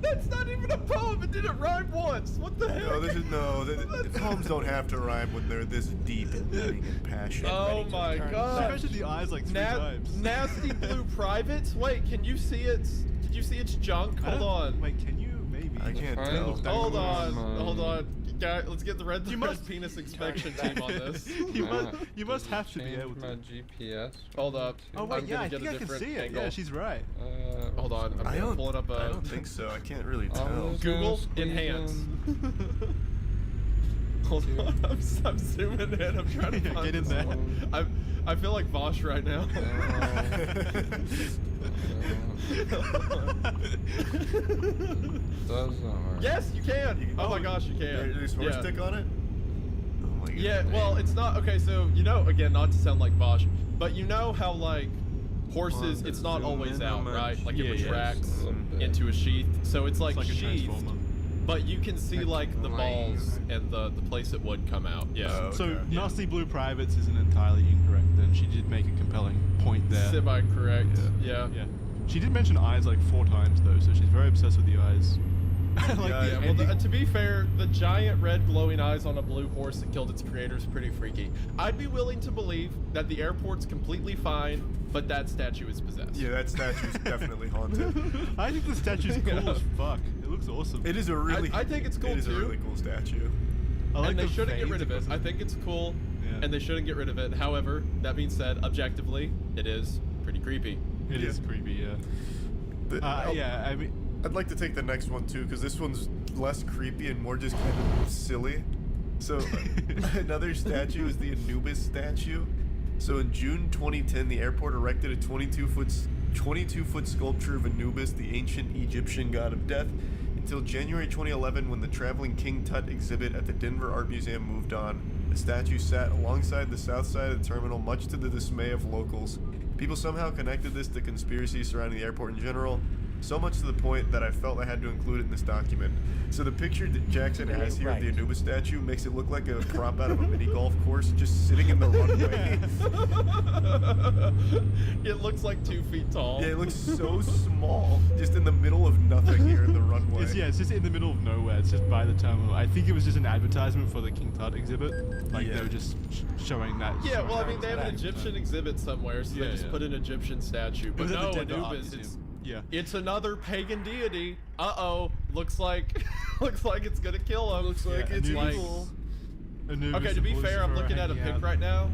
That's not even a poem. It didn't rhyme once. What the heck? The poems don't have to rhyme when they're this deep and meaning and passionate. Oh Ready to my turn God. left. Especially the eyes like three times. Nasty blue privates. Wait, can you see its? Did you see its junk? I Hold don't- on. Wait, can you? Maybe. I can't Fine. tell. Hold on. Come on. Hold on. Guy, let's get the red You Red must- penis inspection Turn team on this. you must have to be Change able my to. GPS. Hold up. Oh I'm wait, yeah, gonna I get think a I can different see it. angle. Yeah, she's right. Hold on. I'm pulling up I don't think so. I can't really I tell. was Google gonna squeeze enhance. in. Hold on, I'm zooming in. I'm trying to find Get in this there. one. I feel like Vosh right now. Doesn't work. Yes, you can. Oh my gosh, you can. There's horse Yeah. stick on it? Oh my god. Yeah, well, it's not okay. So again, not to sound like Vosh, but you know how like horses, it's not always out, right? Like it Yeah, yeah. retracts A little bit. into a sheath, so it's like, It's like a sheathed, transformer. but you can see like the balls and the place it would come out. Yeah. Oh, So okay. Nasty Blue Privates isn't entirely incorrect. Then she did make a compelling point there. Semi-correct. Yeah. Yeah. She did mention eyes like 4 times though, so she's very obsessed with the eyes. Like Yeah, the Yeah, well, ending- to be fair, the giant red glowing eyes on a blue horse that killed its creator is pretty freaky. I'd be willing to believe that the airport's completely fine, but that statue is possessed. Yeah, that statue's definitely haunted. I think the statue's cool Yeah. as fuck. It looks awesome. It is a really. I think it's cool It is too. a really cool statue. I like And they the shouldn't get veins rid of it. across I think it's cool, Yeah. and they shouldn't get rid of it. However, that being said, objectively, it is pretty creepy. It is creepy, yeah. Yeah, I mean, I'd like to take the next one too, because this one's less creepy and more just kind of silly. So another statue is the Anubis statue. So in June 2010, the airport erected a 22-foot sculpture of Anubis, the ancient Egyptian god of death, until January 2011, when the traveling King Tut exhibit at the Denver Art Museum moved on. The statue sat alongside the south side of the terminal, much to the dismay of locals. People somehow connected this to conspiracies surrounding the airport in general, so much to the point that I felt I had to include it in this document. So the picture that Jackson has here of the Anubis statue makes it look like a prop out of a mini golf course just sitting in the runway. It looks like 2 feet tall. Yeah, it looks so small, just in the middle of nothing here in the runway. it's just in the middle of nowhere. It's just by the terminal. I think it was just an advertisement for the King Tut exhibit. Like Yeah. they were just showing that. Yeah, well, I mean, showing they have an that. Egyptian exhibit somewhere, so Yeah, they just yeah. put an Egyptian statue. It But was at no, the Denver Art Anubis, Museum. Yeah. it's another pagan deity. Uh-oh, looks like it's gonna kill him. Looks like it's like, evil. Anubis okay, to and be fair, I'm Lucifer looking at a hanging pic out. right now.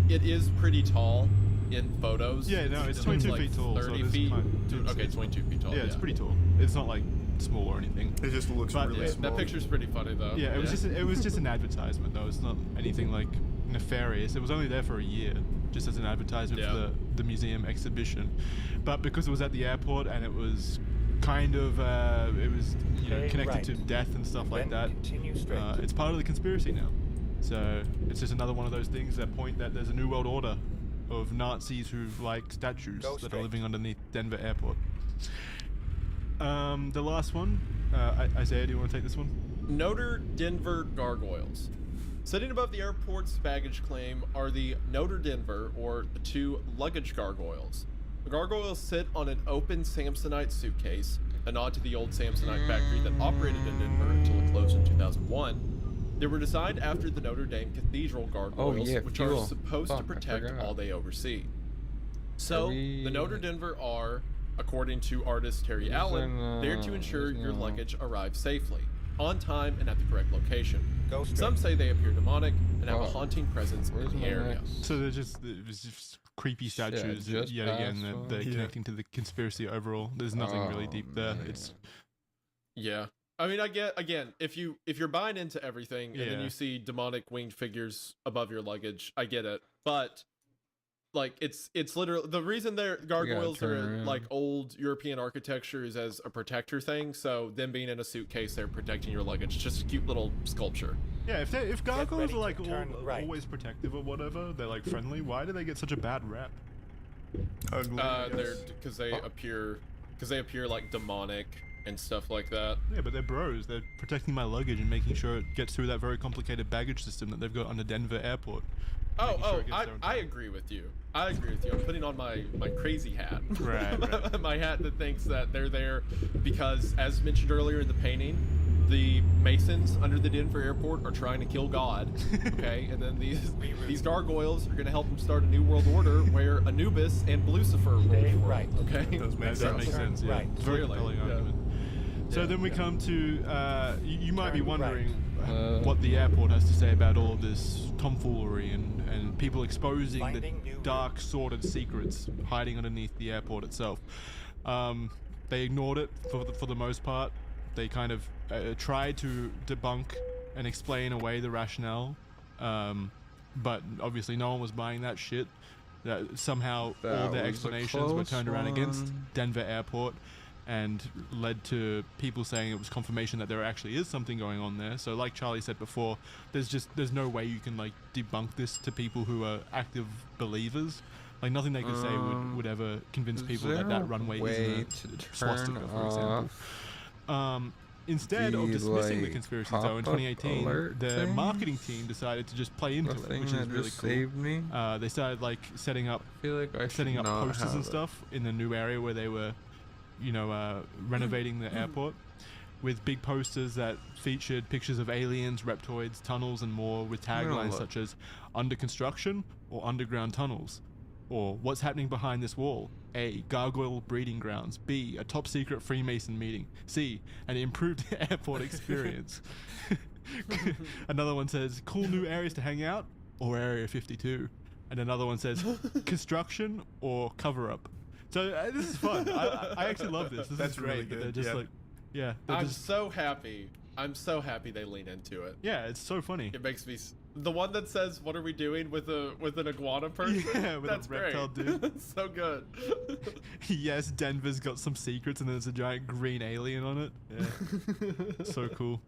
It is pretty tall in photos. Yeah, no, it's It 22 looks like feet tall, so 30 it is feet. kind- Okay, 22 feet tall. Yeah, it's pretty tall. It's not like small or anything. It just looks But really yeah, small. That picture's pretty funny though. Yeah, it was just an advertisement though. It's not anything like nefarious. It was only there for a year, just as an advertisement Yeah. for the museum exhibition. But because it was at the airport and it was kind of it was Okay, connected right. to death and stuff like Then that. continue straight. It's part of the conspiracy now. So it's just another one of those things that point that there's a new world order of Nazis who like statues Go that are straight. living underneath Denver Airport. The last one, Isaiah, do you want to take this one? Notre Denver Gargoyles. Sitting above the airport's baggage claim are the Notre Denver, or the 2 luggage gargoyles. The gargoyles sit on an open Samsonite suitcase, a nod to the old Samsonite factory that operated in Denver until it closed in 2001. They were designed after the Notre Dame Cathedral gargoyles, yeah, which fuel. are supposed to Fuck, I protect forgot. all they oversee. So, the Notre Denver are, according to artist Terry Allen, there to ensure your luggage arrives safely, on time, and at the correct location. Go straight. Some say they appear demonic and have a Oh, haunting presence in where's the my area. next? So it was just creepy Shit, statues just yet again. passed That one. they're Yeah. connecting to the conspiracy overall. There's nothing really deep there. man. It's Yeah. I mean, I get, again, if you're buying into everything and then Yeah. you see demonic winged figures above your luggage, I get it. But like it's literally the reason they're gargoyles are turn around. like old European architecture is as a protector thing. So them being in a suitcase, they're protecting your luggage. Just a cute little sculpture. yeah. If gargoyles ready are like to turn right. always protective or whatever, they're like friendly. Why do they get such a bad rap? Ugly, I They're guess. because they appear like demonic and stuff like that. Yeah, but they're bros. They're protecting my luggage and making sure it gets through that very complicated baggage system that they've got under Denver Airport. Making sure it gets there on I time. agree with you. I agree with you. I'm putting on my crazy hat. Right. My hat that thinks that they're there because, as mentioned earlier in the painting, the Masons under the Denver airport are trying to kill God. Okay, and then these gargoyles are going to help them start a new world order where Anubis and Lucifer rule the Stay world. right. Okay. Does make That sense. makes sense. Yeah, Right. It's a very Clearly, compelling yeah. argument. So Yeah, then we yeah. come to you might be Turn wondering right. what the airport has to say about all of this tomfoolery and people exposing the Finding new dark, sordid secrets hiding underneath the airport itself. They ignored it for the most part. They kind of tried to debunk and explain away the rationale. But obviously no one was buying that shit. That somehow That all their was a explanations were close turned around against one. Denver Airport, and led to people saying it was confirmation that there actually is something going on there. So like Charlie said before, there's no way you can like debunk this to people who are active believers. Like nothing they could say would ever convince Is people there that a runway way isn't to a swastika, turn for example. Instead of the, dismissing the like, conspiracy though in pop-up 2018, alert the marketing things? team decided to just play into The it, thing which that is really just cool. saved me. They started like setting up I feel like I should not posters have and it. stuff in the new area where they were, renovating the airport, with big posters that featured pictures of aliens, reptoids, tunnels, and more, with taglines look. such as "under construction" or "underground tunnels," or "what's happening behind this wall." A. Gargoyle breeding grounds. B. A top secret Freemason meeting. C. An improved airport experience. Another one says cool new areas to hang out, or Area 52. And another one says construction or cover up. So this is fun. I actually love this. This That's is great. really That they're good, just yeah. like, yeah. They're I'm just, so happy. I'm so happy they lean into it. yeah, it's so funny. It makes me the one that says, "What are we doing with an iguana person?" Yeah, with a That's reptile great. dude. That's so good. Yes, Denver's got some secrets, and there's a giant green alien on it. Yeah, so cool.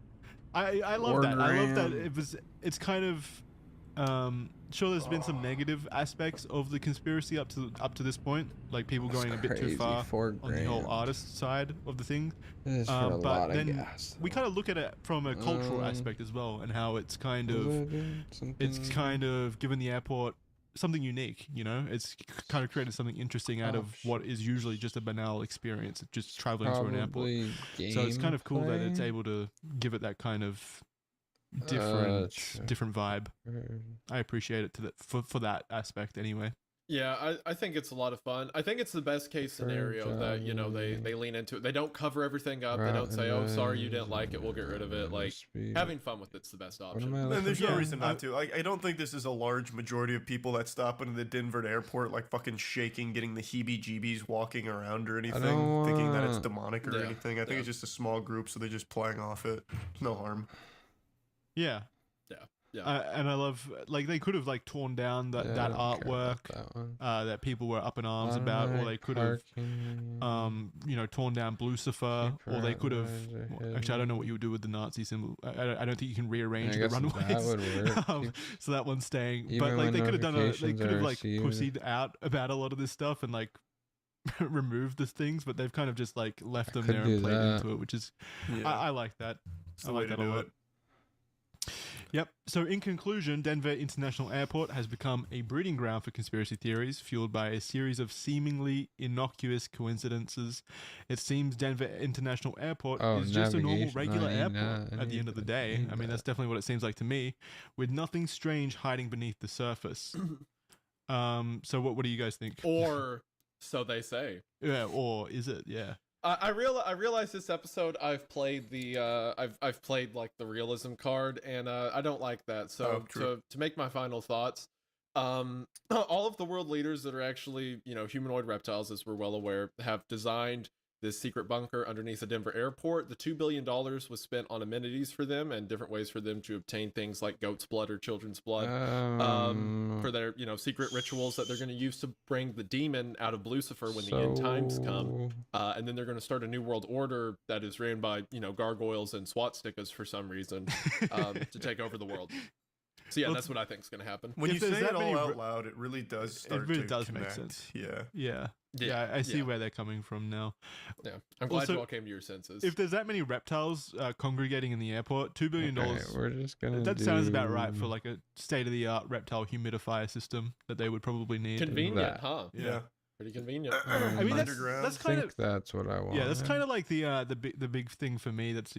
I love that. I love that. Organ. It's kind of sure there's been some negative aspects of the conspiracy up to this point, like people That's going a bit too crazy, far $4 on the whole grand. artist side of the thing. This is for a But lot of then gas. we kind of look at it from a cultural Um, aspect as well, and how it's kind of given the airport something unique. It's kind of created something interesting out of what is usually just a banal experience, just traveling to an airport. So it's kind of cool that it's able to give it that kind of different vibe. I appreciate it for that aspect anyway. Yeah, I think it's a lot of fun. I think it's the best case scenario that, they lean into it. They don't cover everything up. They don't say, "Oh, sorry, you didn't like it. We'll get rid of it." Like, having fun with it's the best option. And there's no Yeah, reason not to. I don't think this is a large majority of people that stop into the Denver airport like fucking shaking, getting the heebie-jeebies, walking around or anything, thinking that it's demonic or Yeah, anything. I think it's just a small group, so they're just playing off it. No harm. Yeah. Yeah. And I love, like, they could have like torn down that artwork that people were up in arms about, or they could have torn down Lucifer, or they could have. Actually, I don't know what you would do with the Nazi symbol. I don't think you can rearrange the runways. That would work. So that one's staying. Even But like when they could have done they notifications could have are like received. pussied out about a lot of this stuff and like removed the things, but they've kind of just like left them could there do and played that. into it, which is Yeah. I like that. It's I the like way to that a do lot. it. Yep. So in conclusion, Denver International Airport has become a breeding ground for conspiracy theories, fueled by a series of seemingly innocuous coincidences. It seems Denver International Airport is just a normal, navigation. regular I need airport that. I at the end of the need day. that. I mean, that's definitely what it seems like to me, with nothing strange hiding beneath the surface. So what do you guys think? Or so they say. Yeah, or is it? Yeah. I realize this episode I've played I've played like the realism card, and I don't like that. So true. to make my final thoughts, all of the world leaders that are actually humanoid reptiles, as we're well aware, have designed this secret bunker underneath the Denver airport. The $2 billion was spent on amenities for them and different ways for them to obtain things like goat's blood or children's blood for their secret rituals that they're going to use to bring the demon out of Lucifer when the end times come. And then they're going to start a new world order that is ran by gargoyles and swastikas for some reason to take over the world. So yeah, Well, that's what I think is going to happen. When If you there's say that it all many out loud, it really does start really to does make connect. sense. Yeah. Yeah. I see where they're coming from now. Yeah, I'm glad Also, you all came to your senses. If there's that many reptiles congregating in the airport, $2 billion. We're just gonna. That sounds about right for like a state-of-the-art reptile humidifier system that they would probably need. Convenient, that. huh? Yeah. Pretty convenient. I mean, Underground. that's I kind think of that's what I want. yeah, that's kind of like the big thing for me. That's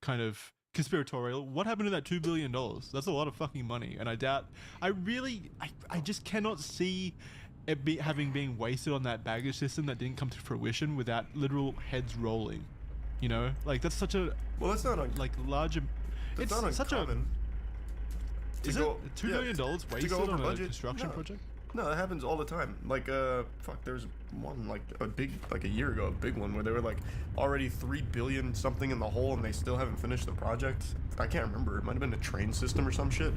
kind of conspiratorial. What happened to that $2 billion? That's a lot of fucking money, and I doubt. I just cannot see it having been wasted on that baggage system that didn't come to fruition without literal heads rolling. Like that's such a Well, that's not like larger. that's It's not such a. uncommon. Is go- it $2 yeah, billion wasted over on a budget? construction No. project? No, that happens all the time. Like, fuck, there's one, like, a year ago, a big one, where they were, like, already $3 billion something in the hole, and they still haven't finished the project. I can't remember. It might have been a train system or some shit.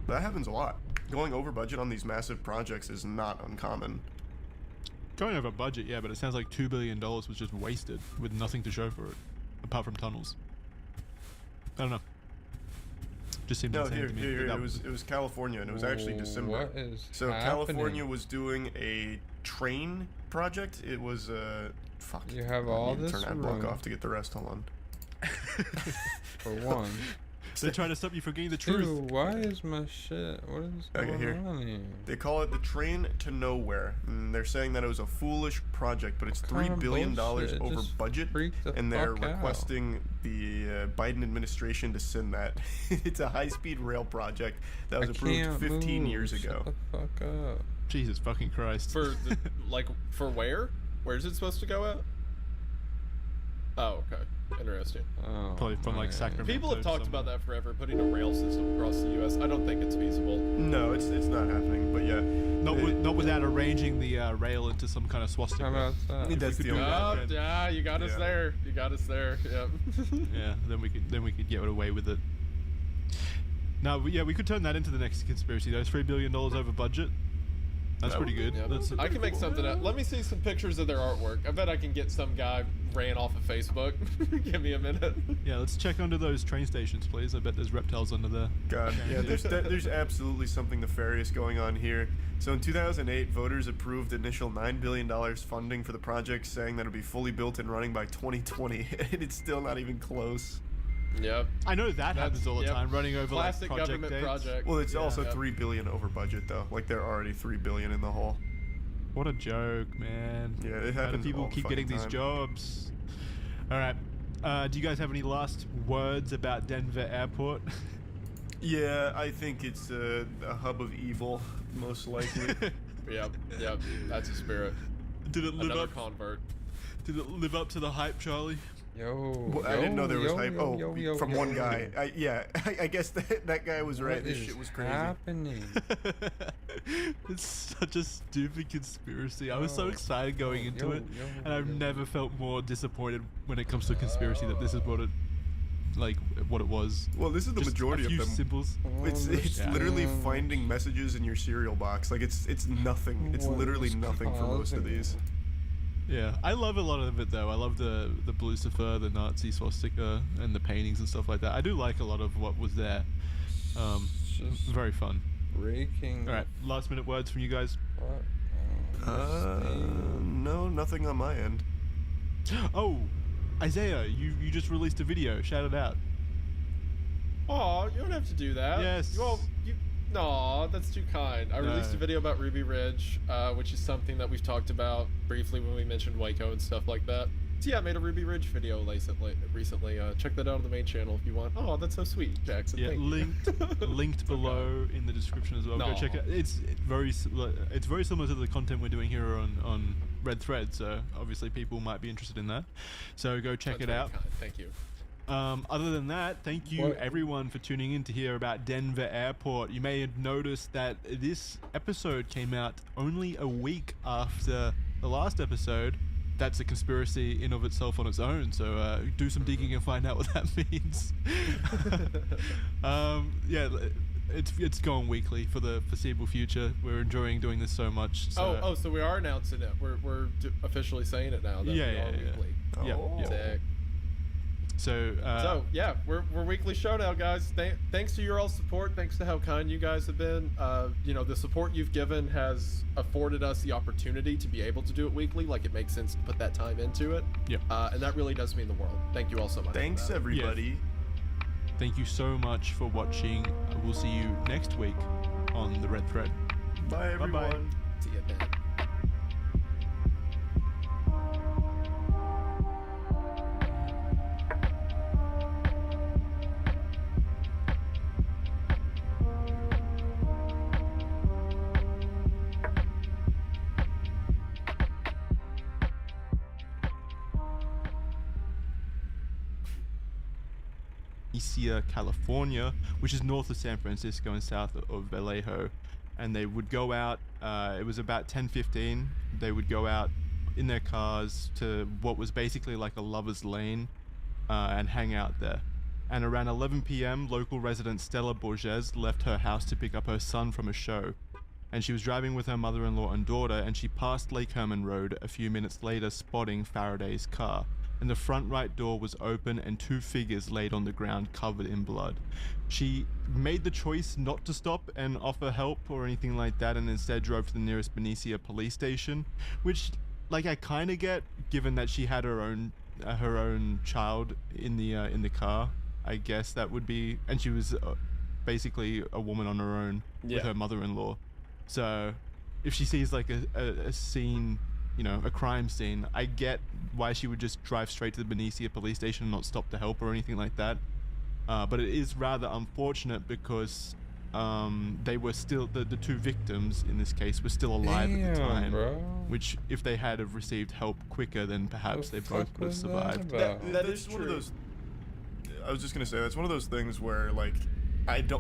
But that happens a lot. Going over budget on these massive projects is not uncommon. Going over budget, yeah, but it sounds like $2 billion was just wasted with nothing to show for it, apart from tunnels. I don't know. Just seems No, insane here, to me. here, that it was California, and it was actually December. What is So happening? California was doing a train project. It was fuck. You have I all need to this turn that block room. off to get the rest. Hold on. For one. They're trying to stop you from getting the truth. Two, why is my shit? What is Okay, going here. on here? They call it the Train to Nowhere. And they're saying that it was a foolish project, but it's $3 billion bullshit? over Just budget, freak the and they're fuck out. requesting the Biden administration to send that. It's a high-speed rail project that was I approved can't 15 move. years ago. Shut the fuck up. Jesus fucking Christ. For the, like, for where? Where's it supposed to go at? Oh, okay. Interesting. Oh, Probably from, like, man. Sacramento. People have talked somewhere. about that forever, putting a rail system across the U.S. I don't think it's feasible. No, it's not happening. But yeah, Not without arranging the rail into some kind of swastika. How about that? that's could the do only. that. Oh, yeah, you got us Yeah. there. You got us there. Yep. Yeah, then we could get away with it. Now, we could turn that into the next conspiracy. Those $3 billion over budget. That's That pretty would- good. Yep. That's I can make something up. Let me see some pictures of their artwork. I bet I can get some guy ran off of Facebook. Give me a minute. yeah. Let's check under those train stations, please. I bet there's reptiles under there. God, yeah, there's absolutely something nefarious going on here. So in 2008, voters approved initial $9 billion funding for the project, saying that it would be fully built and running by 2020, and it's still not even close. Yep. I know that happens all the yep. time, running over Classic like project government dates. project. Well, it's Yeah. also Yep. $3 billion over budget though. Like they're already $3 billion in the hole. What a joke, man. Yeah, it How do happens people all the keep getting fucking these time. jobs? All right. Do you guys have any last words about Denver Airport? Yeah, I think it's a hub of evil, most likely. Yep. That's a spirit. Did it live Another up? convert. Did it live up to the hype, Charlie? Yo, Well, I didn't know there was yo, hype. yo, yo, yo, From yo, one yo. guy. I guess that guy was right. What This is shit was crazy. happening? It's such a stupid conspiracy. I was so Yo, excited going into yo, it, yo, and I've yo. never felt more disappointed when it comes to conspiracy that this is what it was. Well, this is the Just majority a of few them. symbols. It's literally finding messages in your cereal box. Like it's nothing. It's What literally is nothing for most of causing these. Yeah, I love a lot of it though. I love the Lucifer, the Nazi swastika, and the paintings and stuff like that. I do like a lot of what was there. It's just Very fun. breaking. All right, last minute words from you guys. No, nothing on my end. Oh, Isaiah, you just released a video. Shout it out. Aw, you don't have to do that. Yes. No, that's too kind. I released No. a video about Ruby Ridge, which is something that we've talked about briefly when we mentioned Waco and stuff like that. So yeah, I made a Ruby Ridge video recently. Check that out on the main channel if you want. Oh, that's so sweet, Jackson. Yeah, Thank you. linked below in the description as well. Go No. check it. It's very similar to the content we're doing here on Red Thread. So obviously people might be interested in that. So go check That's it very out. kind. Thank you. Other than that, thank you What- everyone for tuning in to hear about Denver Airport. You may have noticed that this episode came out only a week after the last episode. That's a conspiracy in of itself on its own. So do some digging and find out what that means. Yeah, it's going weekly for the foreseeable future. We're enjoying doing this so much. So So we are announcing it. We're officially saying it now. That Yeah, we yeah, are yeah. weekly. Yeah, Oh. yeah. Sick. So Yeah, we're weekly show now, guys. Thanks to your all support. Thanks to how kind you guys have been. The support you've given has afforded us the opportunity to be able to do it weekly. Like, it makes sense to put that time into it. Yeah. And that really does mean the world. Thank you all so much. for Thanks that. everybody. thank you so much for watching. We'll see you next week on the Red Thread. Bye everyone. Bye-bye. See ya, man. California, which is north of San Francisco and south of Vallejo. and they would go out. It was about 10:15. They would go out in their cars to what was basically like a lover's lane and hang out there. And around 11 p.m., local resident Stella Borges left her house to pick up her son from a show. And she was driving with her mother-in-law and daughter, and she passed Lake Herman Road a few minutes later, spotting Faraday's car. And the front right door was open and 2 figures laid on the ground covered in blood. She made the choice not to stop and offer help or anything like that, and instead drove to the nearest Benicia police station, which, like, I kind of get, given that she had her own child in the car. I guess that would be, and she was basically a woman on her own with her mother-in-law. So if she sees like a scene, a crime scene, I get why she would just drive straight to the Benicia police station and not stop to help or anything like that. But it is rather unfortunate because they were still, the 2 victims in this case were still alive at the time. Bro. Which, if they had have received help quicker, then perhaps they both would have survived. That is one of those. I was just gonna say that's one of those things where like,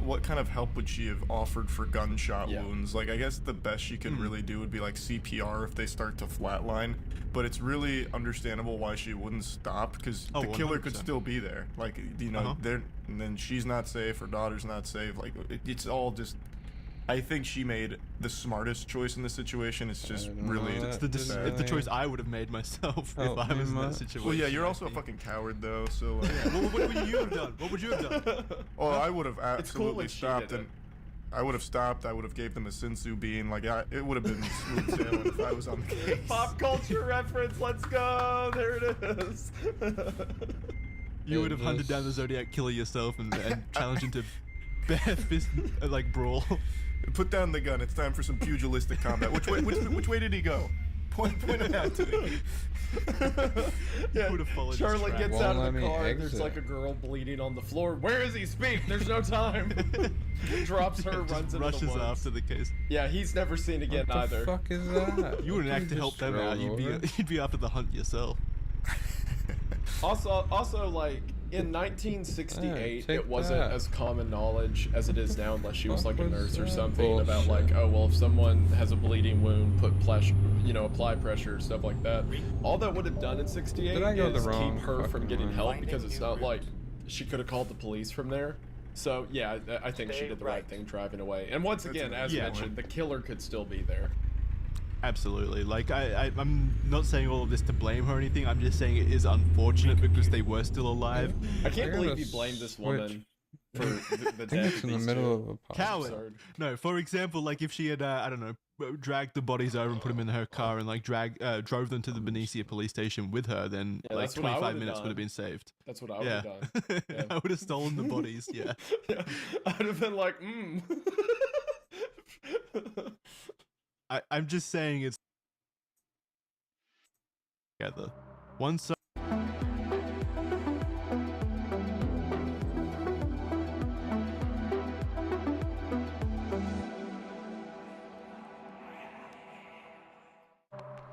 what kind of help would she have offered for gunshot wounds? Like, I guess the best she could really do would be like CPR if they start to flatline. But it's really understandable why she wouldn't stop, because the killer 100%. could still be there. Like, and then she's not safe, her daughter's not safe. Like, it's all just. I think she made the smartest choice in this situation. It's just really. It's the choice I would have made myself if I was in that situation. Well, yeah, you're also a fucking coward, though. So. What would you have done? What would you have done? Oh, I would have absolutely she stopped, did it. and I would have stopped. I would have gave them a sensu bean. Like, it would have been smooth sailing if I was on the case. Pop culture reference. Let's go. There it is. You would have hunted down the Zodiac killer yourself and challenged him to bare fist like brawl. Put down the gun. It's time for some pugilistic combat. Which way did he go? Point him out to me. Yeah, Would have followed Charlotte his track. gets out Won't of the let me car. There's exit. like a girl bleeding on the floor. Where is he? Speak. There's no time. Drops her, Just runs into rushes the woods. after the case. Yeah, he's never seen again What the either. fuck is that? You wouldn't act to help them out. You'd be after the hunt yourself. Also, like in 1968, Hey, it wasn't take that. as common knowledge as it is now, unless she was Fuck like a was nurse or that something, about like, bullshit? oh well, if someone has a bleeding wound, put apply pressure, stuff like that. All that would have done in 68 Did I go the is wrong keep her from fucking getting way? help, because it's not like she could have called the police from there. So yeah, I think she Stay did the right right. thing driving away. And once That's again, a- as yeah. mentioned, the killer could still be there. Absolutely. Like, I'm not saying all of this to blame her or anything. I'm just saying it is unfortunate because they were still alive. I can't gotta believe you blamed this woman for the I think death it's of in the these middle two. of a Coward. Absurd. No, for example, like if she had, I don't know, dragged the bodies over and put them in her car and like drove them to the Benicia police station with her, then Yeah, like that's what I 25 would've minutes would done. have been saved. That's what I would Yeah. have done. Yeah. I would have stolen the bodies, yeah. Yeah. I'd have been like, I'm just saying it's together. One side.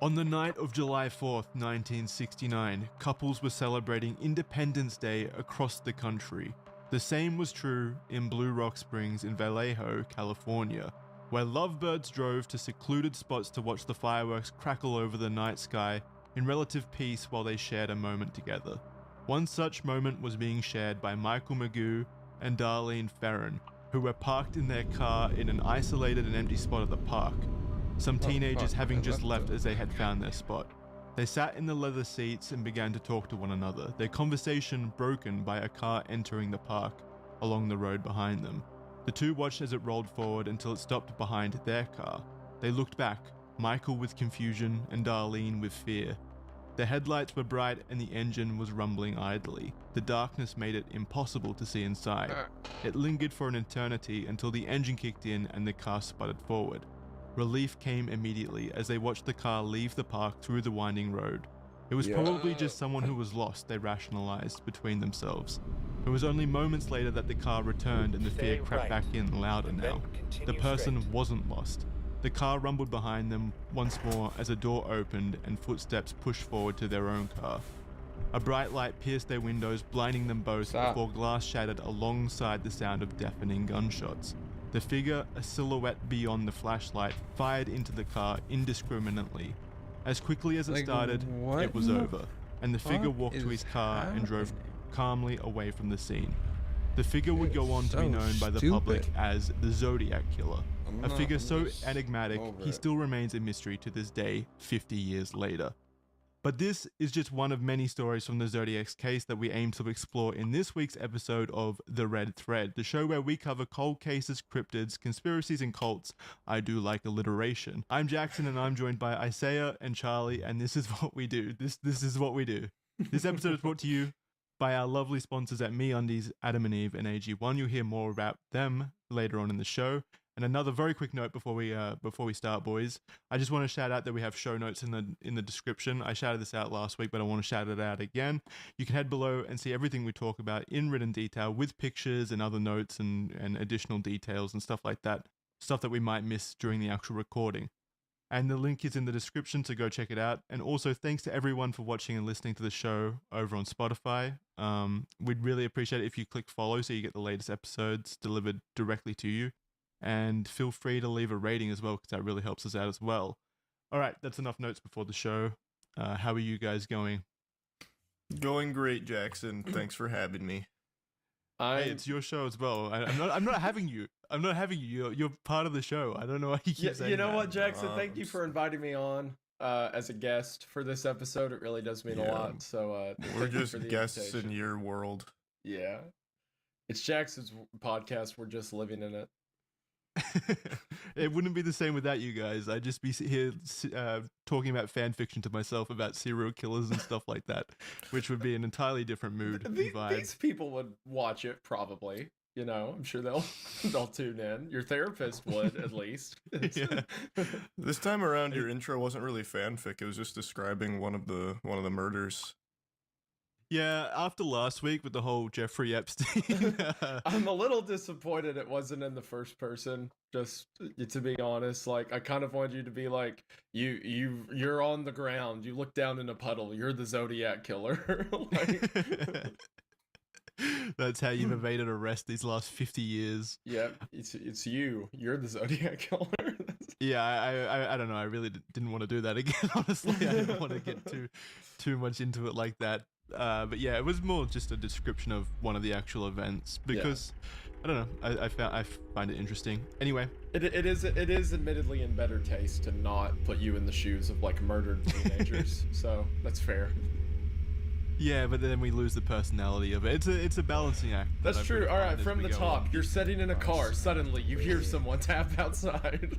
On the night of July 4th, 1969, couples were celebrating Independence Day across the country. The same was true in Blue Rock Springs in Vallejo, California, where lovebirds drove to secluded spots to watch the fireworks crackle over the night sky in relative peace while they shared a moment together. One such moment was being shared by Michael Magoo and Darlene Ferrin, who were parked in their car in an isolated and empty spot at the park. Some teenagers fuck, having I just left left as they had found their spot. They sat in the leather seats and began to talk to one another, their conversation broken by a car entering the park along the road behind them. The two watched as it rolled forward until it stopped behind their car. They looked back, Michael with confusion and Darlene with fear. The headlights were bright and the engine was rumbling idly. The darkness made it impossible to see inside. It lingered for an eternity until the engine kicked in and the car sputtered forward. Relief came immediately as they watched the car leave the park through the winding road. It was probably just someone who was lost, they rationalized between themselves. It was only moments later that the car returned and the fear Stay crept right. back in louder And now. then continue The person straight. wasn't lost. The car rumbled behind them once more as a door opened and footsteps pushed forward to their own car. A bright light pierced their windows, blinding them both Stop. before glass shattered alongside the sound of deafening gunshots. The figure, a silhouette beyond the flashlight, fired into the car indiscriminately. As quickly as it started, it was over, and the figure walked to his car and drove calmly away from the scene. The figure would go on to be known by the public as the Zodiac Killer, a figure so enigmatic he still remains a mystery to this day, 50 years later. But this is just one of many stories from the Zodiac's case that we aim to explore in this week's episode of The Red Thread, the show where we cover cold cases, cryptids, conspiracies, and cults. I do like alliteration. I'm Jackson, and I'm joined by Isaiah and Charlie, and this is what we do. This is what we do. This episode is brought to you by our lovely sponsors at MeUndies, Adam and Eve, and AG1. You'll hear more about them later on in the show. And another very quick note before we start, boys. I just want to shout out that we have show notes in the description. I shouted this out last week, but I want to shout it out again. You can head below and see everything we talk about in written detail with pictures and other notes and additional details and stuff like that. Stuff that we might miss during the actual recording. And the link is in the description, so go check it out. And also, thanks to everyone for watching and listening to the show over on Spotify. We'd really appreciate it if you click follow so you get the latest episodes delivered directly to you. And feel free to leave a rating as well, because that really helps us out as well. All right, that's enough notes before the show. How are you guys going? Going great, Jackson. Thanks for having me. Hey, it's your show as well. I'm not having you. I'm not having you. You're part of the show. I don't know why you keep saying you know that. what, Jackson? Thank you for inviting me on as a guest for this episode. It really does mean a lot. So we're just guests in your world. Yeah, it's Jackson's podcast. We're just living in it. It wouldn't be the same without you guys. I'd just be here talking about fan fiction to myself about serial killers and stuff like that, which would be an entirely different mood and vibe. These people would watch it probably. You know, I'm sure they'll tune in. Your therapist would, at least. Yeah. This time around, your intro wasn't really fanfic. It was just describing one of the murders. Yeah, after last week with the whole Jeffrey Epstein. I'm a little disappointed it wasn't in the first person, just to be honest. Like, I kind of wanted you to be like, you're on the ground, you look down in a puddle, you're the Zodiac Killer. Like... That's how you've evaded arrest these last 50 years. Yeah, it's you're the Zodiac Killer. Yeah, I don't know, I really didn't want to do that again, honestly. I didn't want to get too much into it like that. But yeah, it was more just a description of one of the actual events because I don't know. I find it interesting. Anyway, it is admittedly in better taste to not put you in the shoes of like murdered teenagers. So that's fair. Yeah, but then we lose the personality of it. It's a balancing act. That's true. All right, from the top, you're sitting in a car. Suddenly, you hear someone tap outside.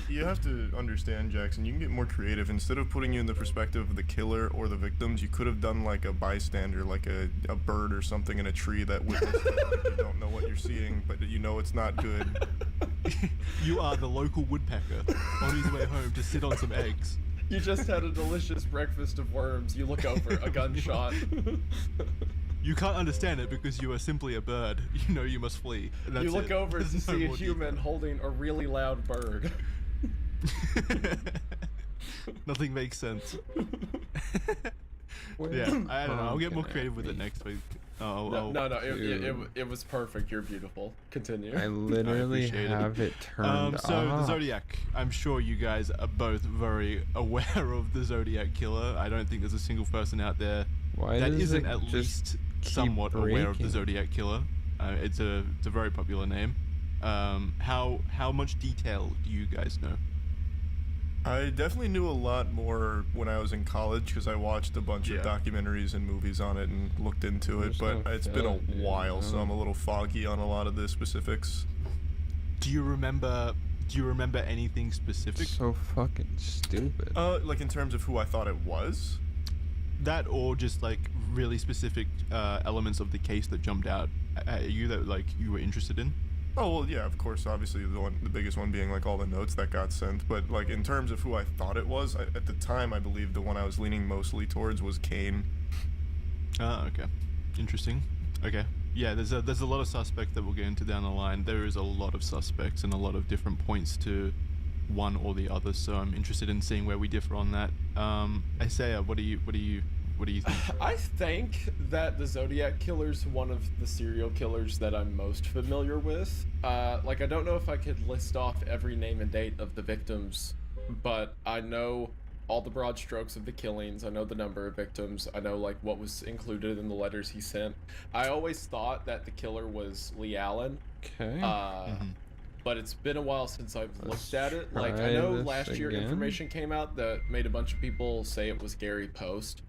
You have to understand, Jackson. You can get more creative. Instead of putting you in the perspective of the killer or the victims, you could have done like a bystander, like a bird or something in a tree that witnessed it. Like you don't know what you're seeing, but you know it's not good. You are the local woodpecker on his way home to sit on some eggs. You just had a delicious breakfast of worms. You look over, a gunshot. You can't understand it because you are simply a bird. You know you must flee. You look over to see a human holding a really loud bird. Nothing makes sense. Yeah, I don't know. I'll get more creative with it next week. It was perfect. You're beautiful. Continue. I literally have it turned off. So the Zodiac, I'm sure you guys are both very aware of the Zodiac Killer. I don't think there's a single person out there that isn't at least somewhat aware of the Zodiac Killer. It's a very popular name. How much detail do you guys know? I definitely knew a lot more when I was in college because I watched a bunch of documentaries and movies on it and looked into it, but it's been a while, so I'm a little foggy on a lot of the specifics. Do you remember anything specific? So fucking stupid. Like in terms of who I thought it was? That or just like really specific elements of the case that jumped out at you that like you were interested in? Oh, well, yeah, of course, obviously the biggest one being like all the notes that got sent, but like in terms of who I thought it was, at the time I believe the one I was leaning mostly towards was Kane. Ah, okay. Interesting. Okay. Yeah, there's a lot of suspects that we'll get into down the line. There is a lot of suspects and a lot of different points to one or the other, so I'm interested in seeing where we differ on that. Isaiah, what do you What do you think? I think that the Zodiac Killer's one of the serial killers that I'm most familiar with. Like, I don't know if I could list off every name and date of the victims, but I know all the broad strokes of the killings. I know the number of victims. I know, like, what was included in the letters he sent. I always thought that the killer was Lee Allen. Okay. But it's been a while since I've Let's looked at it. Like, I try know this last year again. information came out that made a bunch of people say it was Gary Post,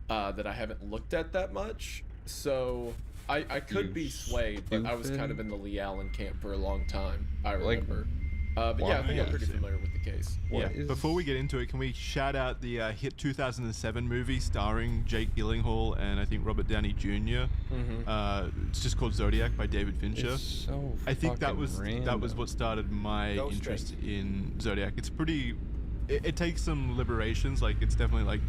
that I haven't looked at that much. So I could You be swayed, but I was kind of in the Lee Allen camp for a long time, I Like, remember. But yeah, I think I'm yeah. pretty familiar with the case. Yeah. is- Before we get into it, can we shout out the hit 2007 movie starring Jake Gyllenhaal and I think Robert Downey Jr. It's just called Zodiac by David Fincher. It's so I think that fucking was random. what started my Go interest in Zodiac. It's pretty. It takes some liberations. Like it's definitely like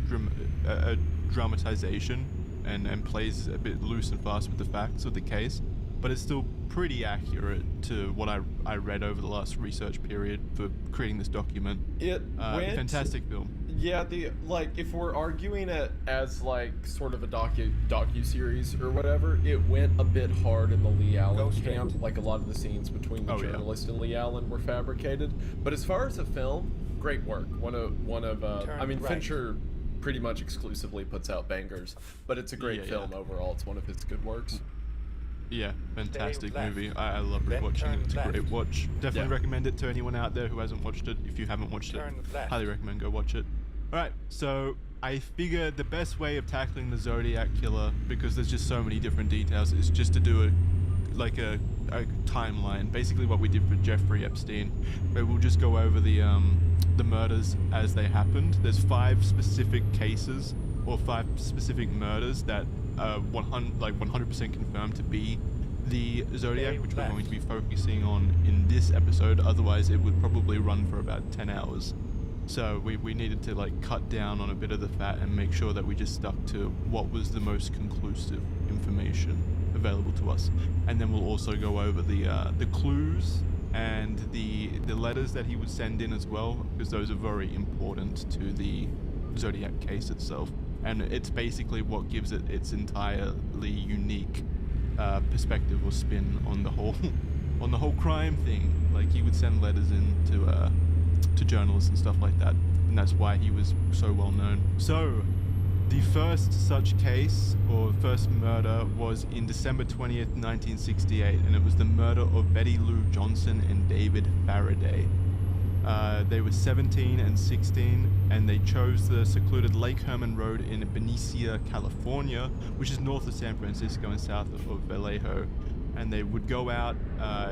a dramatization and plays a bit loose and fast with the facts of the case, but it's still pretty accurate to what I read over the last research period for creating this document. It went Fantastic film. Yeah, if we're arguing it as like sort of a docu-series or whatever, it went a bit hard in the Lee Allen Go straight. camp. Like a lot of the scenes between the Oh, yeah. journalist and Lee Allen were fabricated. But as far as a film, great work. One of Turn I mean right. Fincher pretty much exclusively puts out bangers, but it's a great Yeah, film yeah. overall. It's one of his good works. Yeah, fantastic left. movie. I love Then rewatching turn it. It's a left. great watch. Definitely Yeah. recommend it to anyone out there who hasn't watched it. If you haven't watched it, Turn left. highly recommend go watch it. All right, so I figure the best way of tackling the Zodiac Killer, because there's just so many different details, is just to do a timeline, basically what we did for Jeffrey Epstein, where we'll just go over the murders as they happened. There's 5 specific cases or 5 specific murders that 100% confirmed to be the Zodiac, Stay which we're left. going to be focusing on in this episode. Otherwise, it would probably run for about 10 hours. So we needed to like cut down on a bit of the fat and make sure that we just stuck to what was the most conclusive information available to us. And then we'll also go over the clues and the letters that he would send in as well, because those are very important to the Zodiac case itself. And it's basically what gives it its entirely unique perspective or spin on the whole crime thing. Like he would send letters in to journalists and stuff like that, and that's why he was so well known. So the first such case or first murder was in December 20th, 1968, and it was the murder of Betty Lou Johnson and David Faraday. They were 17 and 16, and they chose the secluded Lake Herman Road in Benicia, California, which is north of San Francisco and south of Vallejo. And they would go out,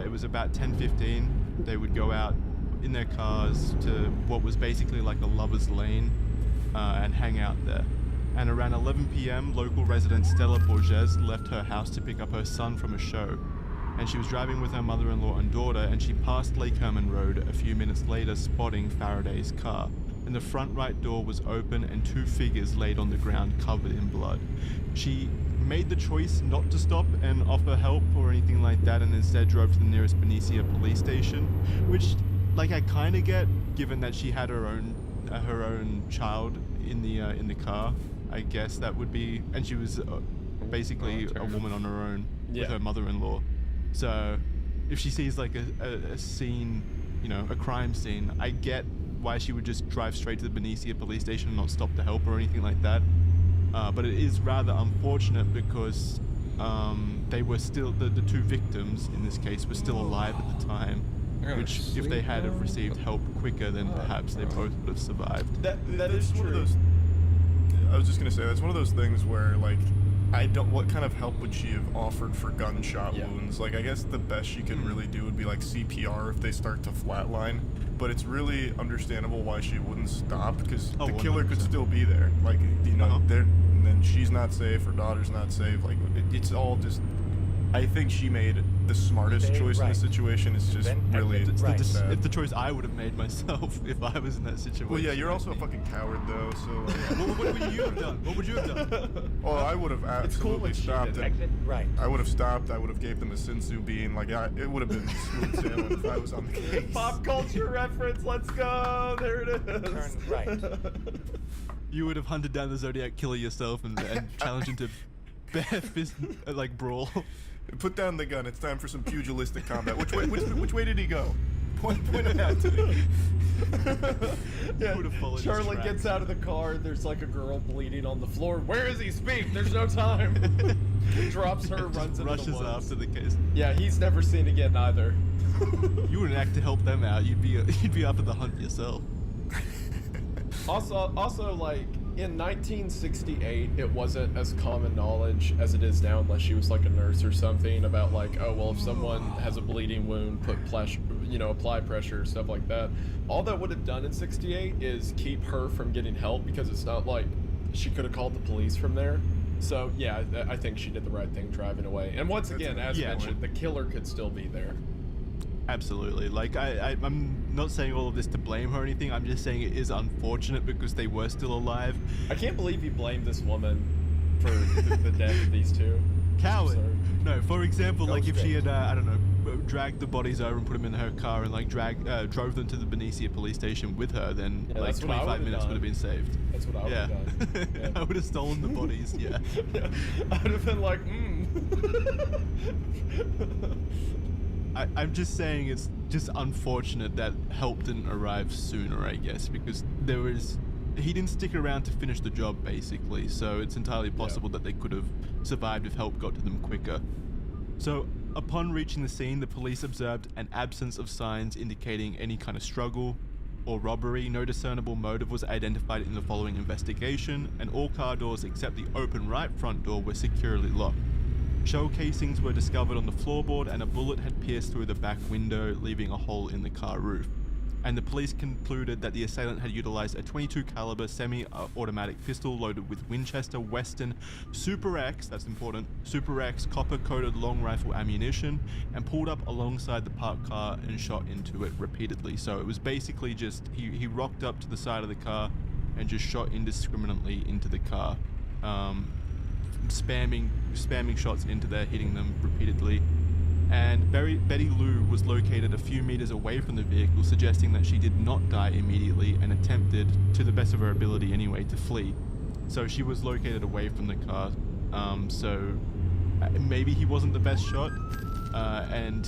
it was about 10:15, they would go out in their cars to what was basically like a lover's lane and hang out there. And around 11 p.m., local resident Stella Borges left her house to pick up her son from a show. And she was driving with her mother-in-law and daughter, and she passed Lake Herman Road a few minutes later, spotting Faraday's car. And the front right door was open and 2 figures laid on the ground covered in blood. She made the choice not to stop and offer help or anything like that, and instead drove to the nearest Benicia police station, which, like, I kind of get, given that she had her own child in the car. I guess that would be, and she was basically a woman on her own with her mother-in-law. So if she sees like a scene, you know, a crime scene, I get why she would just drive straight to the Benicia police station and not stop to help or anything like that. But it is rather unfortunate because they were still, the 2 victims in this case were still alive at the time, which if they had have received help quicker, then perhaps they both would have survived. That That's is one of true. those. I was just gonna say that's one of those things where like what kind of help would she have offered for gunshot wounds? Like I guess the best she could really do would be like CPR if they start to flatline. But it's really understandable why she wouldn't stop because the killer could 100%. still be there. Like you know, Uh-huh. and then she's not safe, her daughter's not safe. Like it's all just I think she made the smartest Stay choice in right. the situation. It's just Then really exit right. sad. It's the choice I would have made myself if I was in that situation. Well, yeah, you're also a fucking coward, though. So, What would you have done? What would you have done? well, I would have It's cool absolutely what she stopped. did. And Exit right. I would have stopped. I would have gave them a senzu bean. Like, it would have been smooth sailing if I was on the case. Pop culture reference. Let's go. There it is. Turn right. You would have hunted down the Zodiac killer yourself and challenged him to bare fist brawl. Put down the gun. It's time for some pugilistic combat. Which way did he go? Point it out to me. Yeah, would've followed his Charlie tracks. gets out of the car. There's like a girl bleeding on the floor. Where is he? Speak. There's no time. Drops her, Just runs into rushes the woods. after the case. Yeah, he's never seen again either. You wouldn't act to help them out. You'd be after the hunt yourself. Also, like in 1968, it wasn't as common knowledge as it is now, unless she was like a nurse or something, about like, oh well, if someone has a bleeding wound, apply pressure, stuff like that. All that would have done in 68 is keep her from getting help, because it's not like she could have called the police from there. So yeah, I think she did the right thing driving away. And once again, as Yeah. mentioned, the killer could still be there. Absolutely. Like, I'm not saying all of this to blame her or anything. I'm just saying it is unfortunate because they were still alive. I can't believe you blamed this woman for the death of these two. Coward. Absurd. No, for example, Go like if she straight. had, I don't know, dragged the bodies over and put them in her car and like drove them to the Benicia police station with her, then Yeah, like that's what I 25 would've minutes done. would have been saved. That's what I would Yeah. have done. Yeah. I would have stolen the bodies. Yeah. Yeah, I would have been like, I'm just saying it's just unfortunate that help didn't arrive sooner, I guess, because he didn't stick around to finish the job, basically, so it's entirely possible that they could have survived if help got to them quicker. So, upon reaching the scene, the police observed an absence of signs indicating any kind of struggle or robbery. No discernible motive was identified in the following investigation, and all car doors except the open right front door were securely locked. Shell casings were discovered on the floorboard, and a bullet had pierced through the back window, leaving a hole in the car roof. And the police concluded that the assailant had utilized a .22 caliber semi-automatic pistol loaded with Winchester Western Super X, that's important, Super X copper-coated long rifle ammunition, and pulled up alongside the parked car and shot into it repeatedly. So it was basically just, he rocked up to the side of the car and just shot indiscriminately into the car. Spamming shots into there, hitting them repeatedly. And Betty Lou was located a few meters away from the vehicle, suggesting that she did not die immediately and attempted, to the best of her ability anyway, to flee. So she was located away from the car. Maybe he wasn't the best shot, and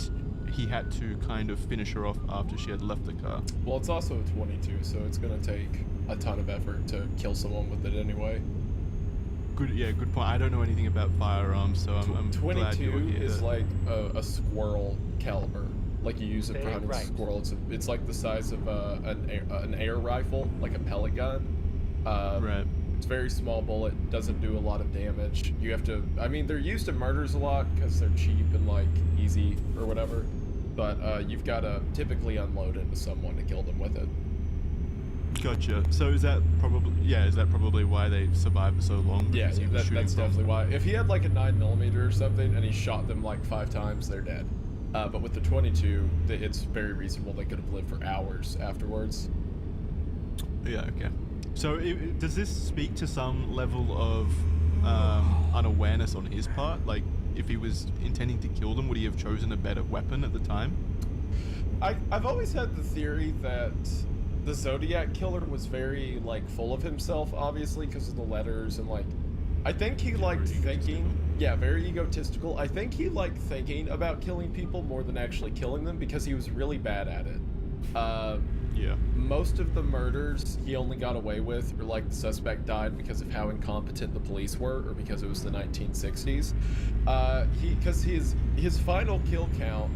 he had to kind of finish her off after she had left the car. well, it's also a 22, so it's gonna take a ton of effort to kill someone with it anyway. Good point. I don't know anything about firearms, so I'm glad you're 22 here. is like a squirrel caliber. Like you use it for Stay hunting right. squirrel. It's like the size of an air rifle, like a pellet gun. Right. It's a very small bullet, doesn't do a lot of damage. You have to, I mean, they're used in murders a lot because they're cheap and like easy or whatever. But you've got to typically unload into someone to kill them with it. Gotcha. So is that probably why they survived for so long? Yeah, Because he was shooting that's from- definitely why. If he had like a 9mm or something and he shot them like 5 times, they're dead. But with the 22, it's very reasonable they could have lived for hours afterwards. Yeah, okay. So does this speak to some level of unawareness on his part? Like, if he was intending to kill them, would he have chosen a better weapon at the time? I've always had the theory that the Zodiac killer was very like full of himself, obviously because of the letters, and like I think he liked thinking. Yeah, very egotistical. I think he liked thinking about killing people more than actually killing them because he was really bad at it. Yeah. Most of the murders he only got away with, or like the suspect died because of how incompetent the police were, or because it was the 1960s. Because his final kill count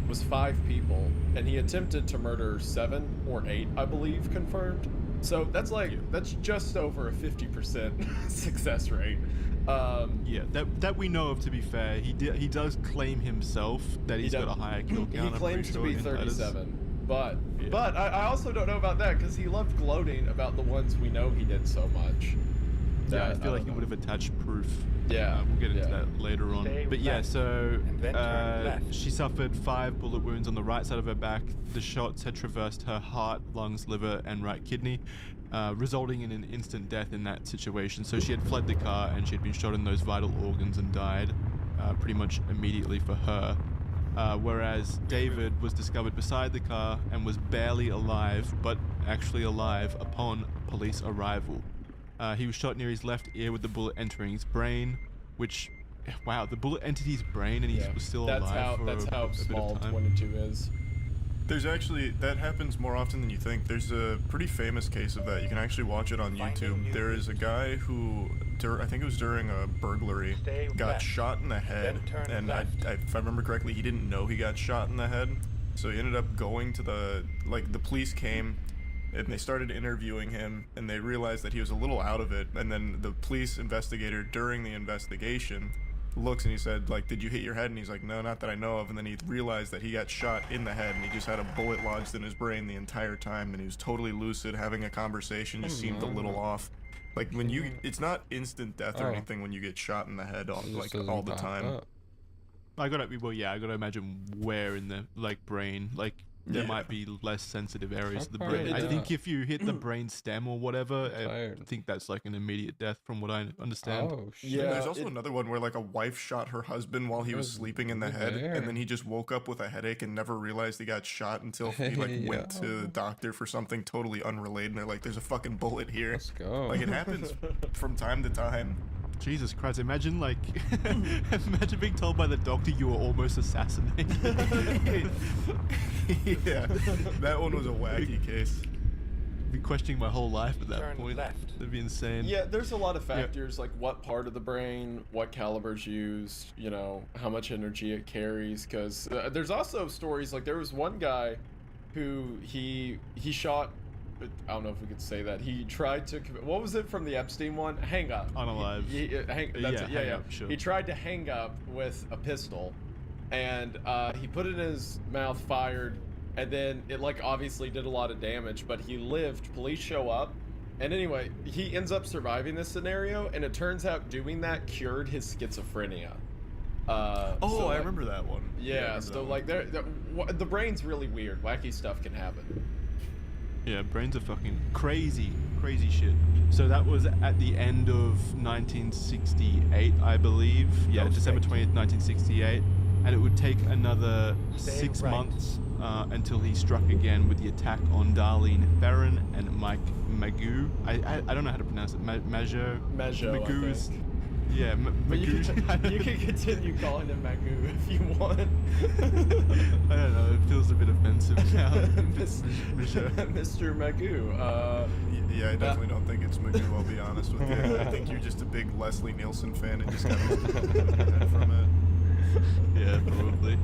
was 5 people, and he attempted to murder 7 or 8, I believe, confirmed. So that's that's just over a 50% success rate. Yeah, that we know of. To be fair, he does claim himself that he's got a higher kill count. He claims to be in letters. 37. But Yeah. but I also don't know about that because he loved gloating about the ones we know he did so much. Yeah, I That, feel like don't he know. would have attached proof. Yeah, We'll get into yeah. that later on. Stay But yeah, left, so and then turn left. she suffered 5 bullet wounds on the right side of her back. The shots had traversed her heart, lungs, liver, and right kidney, resulting in an instant death in that situation. So she had fled the car and she had been shot in those vital organs and died pretty much immediately for her. Whereas David was discovered beside the car and was barely alive, but actually alive upon police arrival. He was shot near his left ear with the bullet entering his brain, which, wow, the bullet entered his brain and he was still alive for That's a how bit small of time. 22 is. There's actually, that happens more often than you think. There's a pretty famous case of that. You can actually watch it on YouTube. There is a guy who, I think it was during a burglary, Stay got left, shot in the head. then turn And left. if I remember correctly, he didn't know he got shot in the head. So he ended up going to the police came and they started interviewing him and they realized that he was a little out of it. And then the police investigator during the investigation looks and he said, like, did you hit your head? And he's like, no, not that I know of. And then he realized that he got shot in the head and he just had a bullet lodged in his brain the entire time. And he was totally lucid, having a conversation, just seemed a little off. Like when you, it's not instant death or Oh. anything when you get shot in the head all, It just like doesn't all the pop time. up. I gotta imagine where in the brain, there Yeah. might be less sensitive areas of the Probably brain. I not. think if you hit the brain stem or whatever, I Tired. think that's like an immediate death from what I understand. Oh shit. Yeah. There's also another one where like a wife shot her husband while he was sleeping in the head, there. and then he just woke up with a headache and never realized he got shot until he like went to the doctor for something totally unrelated. And they're like, "There's a fucking bullet here." Let's go. Like it happens from time to time. Jesus Christ! Imagine imagine being told by the doctor you were almost assassinated. Yeah, that one was a wacky case. Be questioning my whole life at that Turn point. left. That'd be insane. Yeah, there's a lot of factors like what part of the brain, what caliber's used, you know, how much energy it carries. Because there's also stories like there was one guy who he shot. I don't know if we could say that. He tried to commit, what was it from the Epstein one? Hang up. Unalive. Hang up. Sure. He tried to hang up with a pistol, and he put it in his mouth, fired, and then it like obviously did a lot of damage, but he lived. Police show up, and anyway, he ends up surviving this scenario, and it turns out doing that cured his schizophrenia. Oh, So, I like, remember that one. I Yeah, remember so that one. like the brain's really weird. Wacky stuff can happen. Yeah, brains are fucking crazy shit. So that was at the end of 1968, I believe. Yeah, Go December straight. 20th, 1968. And it would take another Stay 6 right. months until he struck again with the attack on Darlene Ferrin and Mike Magoo. I don't know how to pronounce it. Majo, I Magoo's. think. Yeah, But you Magoo. you can continue calling him Magoo if you want. I don't know. It feels a bit offensive now. Mr. Magoo. Yeah, I definitely don't think it's Magoo, I'll be honest with you. I think you're just a big Leslie Nielsen fan and just got a from it. Yeah, probably.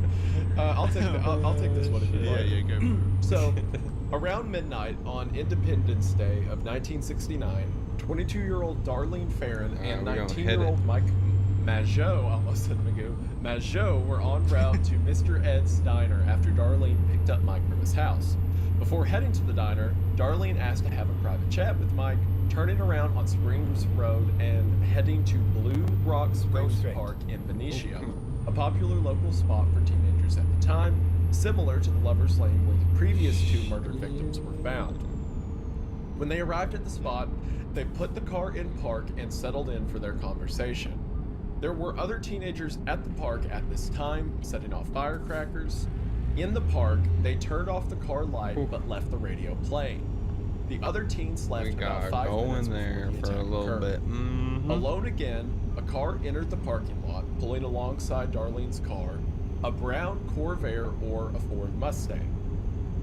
I'll take this one if you Yeah, like. yeah, go. So, around midnight on Independence Day of 1969, 22-year-old Darlene Ferrin and we're gonna hit 19-year-old Mike Majo, I almost said Magoo, Majo were en route to Mr. Ed's diner after Darlene picked up Mike from his house. Before heading to the diner, Darlene asked to have a private chat with Mike, turning around on Springs Road and heading to Blue Rock Springs straight. Park in Benicia, a popular local spot for teenagers at the time, similar to the Lover's Lane where the previous 2 murder victims were found. When they arrived at the spot, they put the car in park and settled in for their conversation. There were other teenagers at the park at this time, setting off firecrackers. In the park, they turned off the car light but left the radio playing. The other teens left We about gotta 5 go minutes in before there the for a attack little occurred. bit. Alone again, a car entered the parking lot, pulling alongside Darlene's car, a brown Corvair or a Ford Mustang.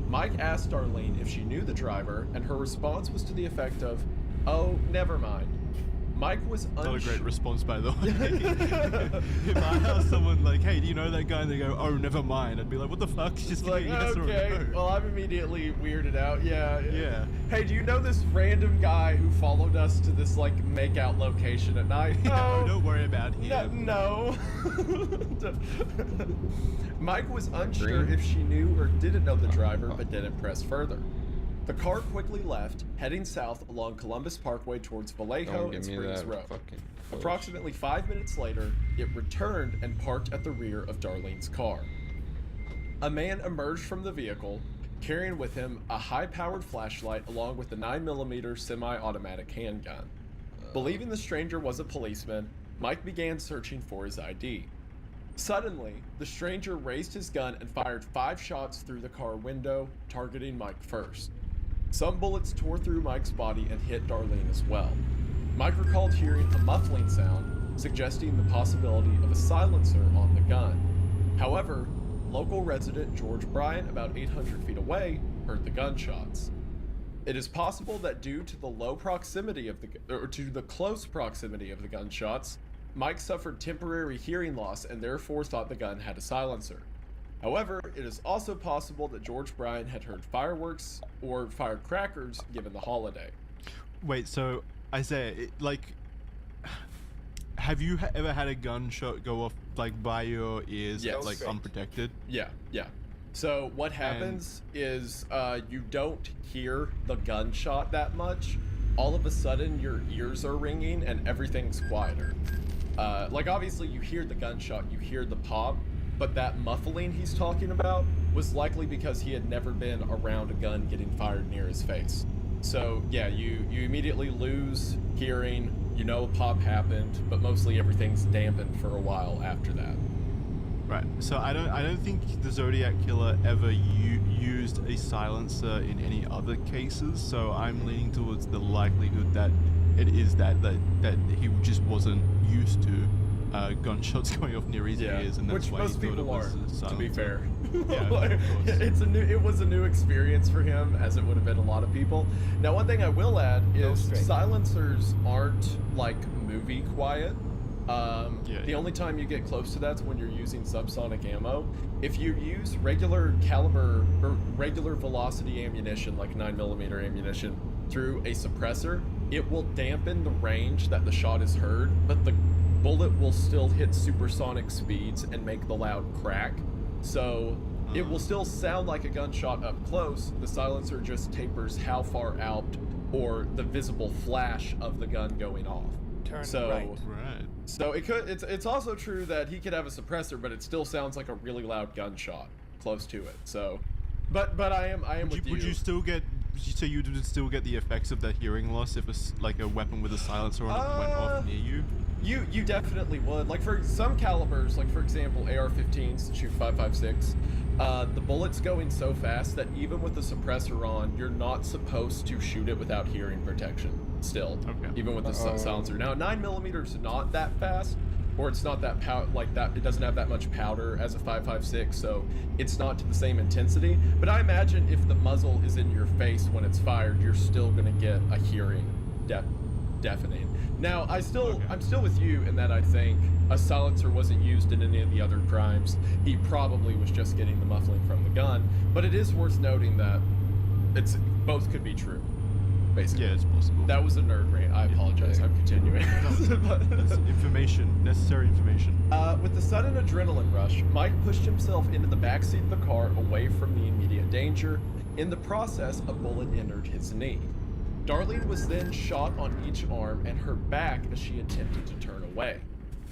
Mike asked Darlene if she knew the driver, and her response was to the effect of, "Oh, never mind." Mike was Not a great unsure. response, by the way. If I ask someone like, "Hey, do you know that guy?" and they go, "Oh, never mind," I'd be like, "What the fuck?" Just Like, give me a yes or a okay, no. well, I'm immediately weirded out. Yeah. Yeah. Hey, do you know this random guy who followed us to this like makeout location at night? No, Oh, don't worry about him. No. Mike was unsure Green. if she knew or didn't know the driver, but didn't press further. The car quickly left, heading south along Columbus Parkway towards Vallejo and Springs Road. Approximately 5 minutes later, it returned and parked at the rear of Darlene's car. A man emerged from the vehicle, carrying with him a high-powered flashlight along with a 9mm semi-automatic handgun. Believing the stranger was a policeman, Mike began searching for his ID. Suddenly, the stranger raised his gun and fired 5 shots through the car window, targeting Mike first. Some bullets tore through Mike's body and hit Darlene as well. Mike recalled hearing a muffling sound, suggesting the possibility of a silencer on the gun. However, local resident George Bryant, about 800 feet away, heard the gunshots. It is possible that due to the close proximity of the gunshots, Mike suffered temporary hearing loss and therefore thought the gun had a silencer. However, it is also possible that George Bryant had heard fireworks or firecrackers given the holiday. Wait, so Isaiah, have you ever had a gunshot go off like by your ears, Yes. like unprotected? Yeah. So what happens is you don't hear the gunshot that much. All of a sudden, your ears are ringing and everything's quieter. Obviously, you hear the gunshot, you hear the pop, but that muffling he's talking about was likely because he had never been around a gun getting fired near his face. So yeah, you immediately lose hearing, you know a pop happened, but mostly everything's dampened for a while after that. Right. So I don't think the Zodiac Killer ever used a silencer in any other cases. So I'm leaning towards the likelihood that it is that he just wasn't used to gunshots going off near his ears, and that's which why most he thought it people was are, a silencer. to be fair. Yeah, It was a new experience for him, as it would have been a lot of people. Now, one thing I will add is silencers aren't like movie quiet. The only time you get close to that's when you're using subsonic ammo. If you use regular caliber or regular velocity ammunition, like 9mm ammunition, through a suppressor, it will dampen the range that the shot is heard, but the bullet will still hit supersonic speeds and make the loud crack. So it will still sound like a gunshot up close. The silencer just tapers how far out or the visible flash of the gun going off. Turn So right. Right. so it's also true that he could have a suppressor, but it still sounds like a really loud gunshot close to it. So, but I am with you. Would you still get? So you would still get the effects of that hearing loss if a weapon with a silencer on it went off near you? You definitely would. Like for some calibers, like for example AR-15s that shoot 5.56, the bullet's going so fast that even with the suppressor on, you're not supposed to shoot it without hearing protection. Still, even with the silencer. Now 9mm is not that fast, or it's not that it doesn't have that much powder as a 5.56, so it's not to the same intensity. But I imagine if the muzzle is in your face when it's fired, you're still gonna get a hearing deafening. Now, I'm still with you in that I think a silencer wasn't used in any of the other crimes. He probably was just getting the muffling from the gun. But it is worth noting that both could be true. Basically. Yeah, it's possible. That was a nerd rant. I apologize. I'm continuing. Necessary information. With the sudden adrenaline rush, Mike pushed himself into the backseat of the car away from the immediate danger. In the process, a bullet entered his knee. Darlene was then shot on each arm and her back as she attempted to turn away.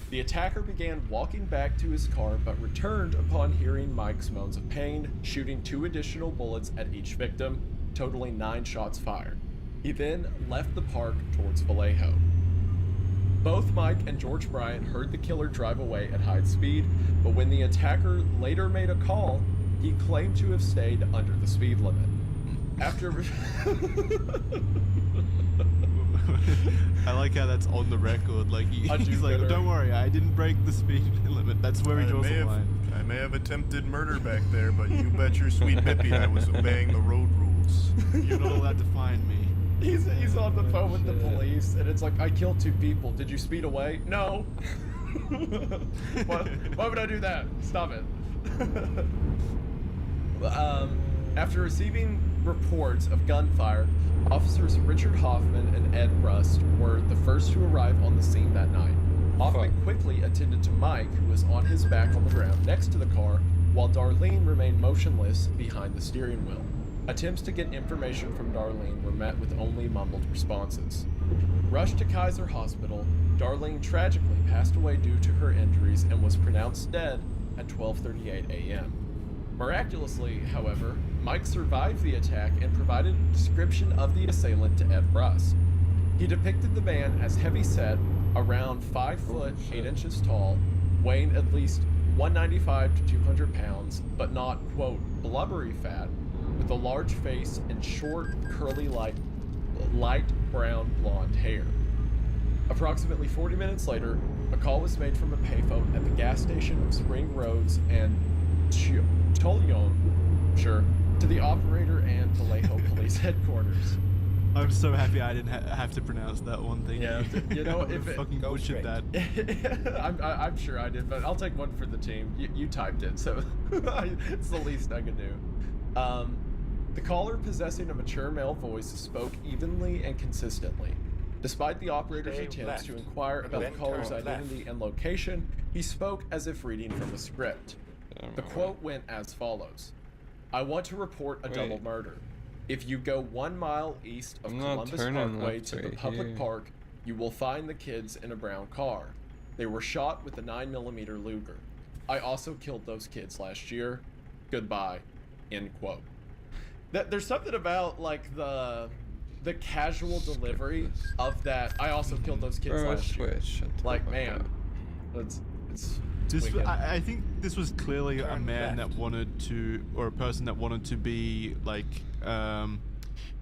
The attacker began walking back to his car but returned upon hearing Mike's moans of pain, shooting 2 additional bullets at each victim, totaling 9 shots fired. He then left the park towards Vallejo. Both Mike and George Bryant heard the killer drive away at high speed, but when the attacker later made a call, he claimed to have stayed under the speed limit. After I like how that's on the record. Like he's like, don't worry, I didn't break the speed limit. That's where he draws the line. I may have attempted murder back there, but you bet your sweet bippy I was obeying the road rules. You're not allowed to find me. He's on the phone with the police, and it's like, I killed 2 people. Did you speed away? No. Why would I do that? Stop it. After receiving reports of gunfire, officers Richard Hoffman and Ed Rust were the first to arrive on the scene that night. Hoffman quickly attended to Mike, who was on his back on the ground next to the car, while Darlene remained motionless behind the steering wheel. Attempts to get information from Darlene were met with only mumbled responses. Rushed to Kaiser Hospital, Darlene tragically passed away due to her injuries and was pronounced dead at 12:38 a.m. Miraculously, however, Mike survived the attack and provided a description of the assailant to Ed Rust. He depicted the man as heavy-set, around 5 foot 8 inches tall, weighing at least 195 to 200 pounds, but not, quote, blubbery fat, with a large face and short, curly, light brown blonde hair. Approximately 40 minutes later, a call was made from a payphone at the gas station of Spring Roads and Tolyon, to the operator and Vallejo Police Headquarters. I'm so happy I didn't have to pronounce that one thing. Yeah, you know, if it fucking butchered that. I'm sure I did, but I'll take one for the team. You typed it, so it's the least I could do. The caller, possessing a mature male voice, spoke evenly and consistently. Despite the operator's attempts to inquire about the caller's identity and location, he spoke as if reading from a script. The quote went as follows: "I want to report a double murder. If you go 1 mile east of Columbus Parkway to the public park, you will find the kids in a brown car. They were shot with a 9mm Luger. I also killed those kids last year. Goodbye." End quote. There's something about like the casual delivery of that. I also killed those kids last year. Like, man, it's I think this was clearly a man that wanted to, or a person that wanted to be like,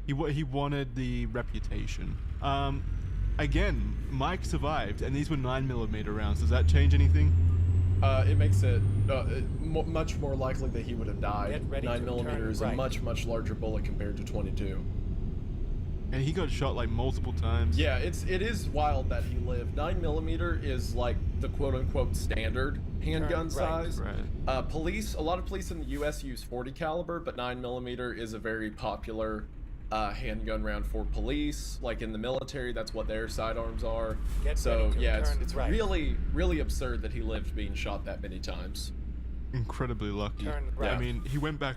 he wanted the reputation. Again, Mike survived, and these were 9mm rounds. Does that change anything? It makes it much more likely that he would have died. 9mm is a much larger bullet compared to 22. And he got shot like multiple times. Yeah, it is wild that he lived. 9mm is like the quote-unquote standard handgun size. Right. A lot of police in the U.S. use 40 caliber, but 9mm is a very popular handgun round for police. Like in the military, that's what their sidearms are. So yeah, it's really absurd that he lived being shot that many times. Incredibly lucky. I mean, he went back.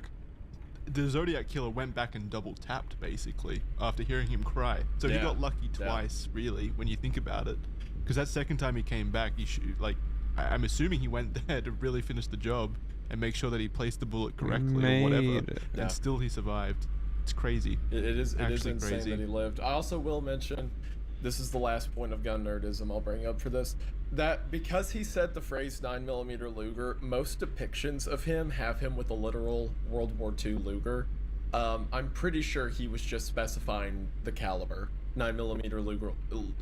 The Zodiac Killer went back and double tapped basically after hearing him cry. So he got lucky twice, really, when you think about it. Because that second time he came back, I'm assuming he went there to really finish the job and make sure that he placed the bullet correctly or whatever. And still he survived. It's crazy. It is insane crazy that he lived. I also will mention, this is the last point of gun nerdism I'll bring up for this, that because he said the phrase 9mm Luger, most depictions of him have him with a literal World War II Luger. I'm pretty sure he was just specifying the caliber. 9mm Luger.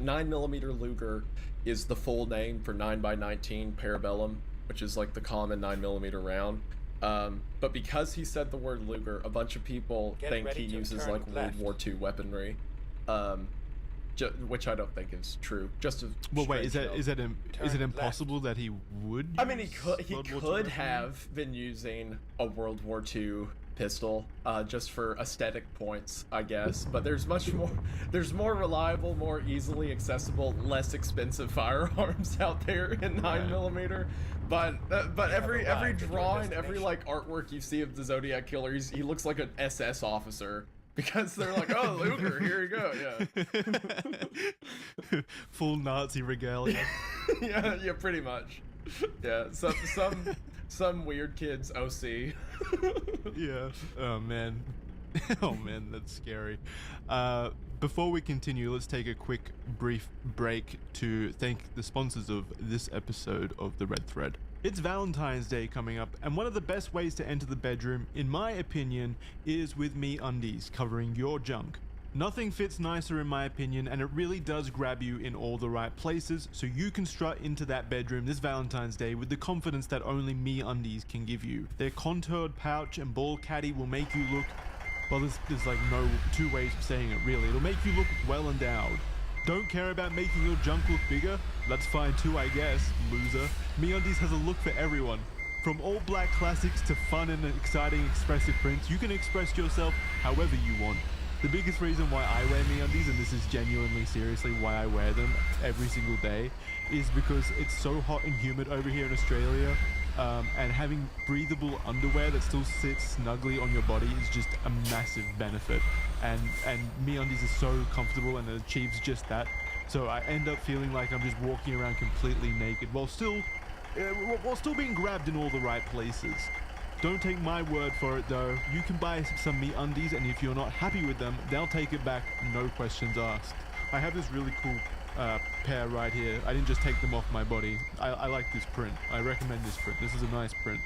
9mm Luger is the full name for 9x19 Parabellum, which is like the common 9mm round. But because he said the word Luger, a bunch of people think he uses like World War II weaponry. Which I don't think is true. Well, wait, is it impossible that he would? I mean, he could have been using a World War II pistol, just for aesthetic points, I guess. But there's more reliable, more easily accessible, less expensive firearms out there in 9mm. But every drawing, every like artwork you see of the Zodiac Killer, he looks like an SS officer. Because they're like, oh, Luger, here you go, yeah. Full Nazi regalia. yeah, pretty much. Yeah, some weird kid's OC. Yeah. Oh man. Oh man, that's scary. Before we continue, let's take a quick brief break to thank the sponsors of this episode of The Red Thread. It's Valentine's Day coming up, and one of the best ways to enter the bedroom, in my opinion, is with MeUndies, covering your junk. Nothing fits nicer in my opinion, and it really does grab you in all the right places, so you can strut into that bedroom this Valentine's Day with the confidence that only MeUndies can give you. Their contoured pouch and ball caddy will make you look, well, there's like no two ways of saying it really. It'll make you look well endowed. Don't care about making your junk look bigger? That's fine too, I guess, loser. MeUndies has a look for everyone. From all black classics to fun and exciting expressive prints, you can express yourself however you want. The biggest reason why I wear MeUndies, and this is genuinely seriously why I wear them every single day, is because it's so hot and humid over here in Australia and having breathable underwear that still sits snugly on your body is just a massive benefit. And MeUndies is so comfortable and it achieves just that. So I end up feeling like I'm just walking around completely naked while still being grabbed in all the right places. Don't take my word for it though. You can buy some MeUndies, and if you're not happy with them, they'll take it back, no questions asked. I have this really cool pair right here. I didn't just take them off my body. I like this print. I recommend this print. This is a nice print.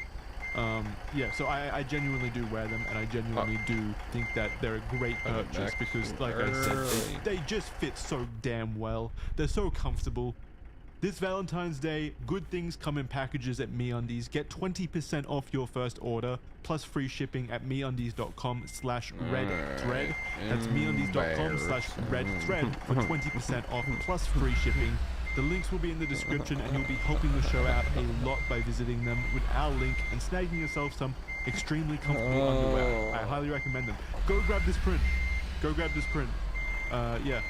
Yeah, so I genuinely do wear them, and I genuinely do think that they're a great purchase because, like I said, they just fit so damn well. They're so comfortable. This Valentine's Day, good things come in packages at MeUndies. Get 20% off your first order, plus free shipping at MeUndies.com/redthread. That's MeUndies.com/redthread for 20% off, plus free shipping. The links will be in the description, and you'll be helping the show out a lot by visiting them with our link and snagging yourself some extremely comfortable underwear. I highly recommend them. Go grab this print. Go grab this print. Yeah,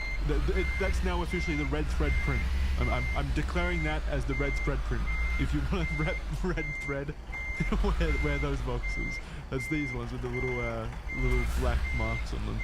that's now officially the Red Thread print. I'm declaring that as the Red Thread print. If you want a red thread, wear those boxes. That's these ones with the little black marks on them.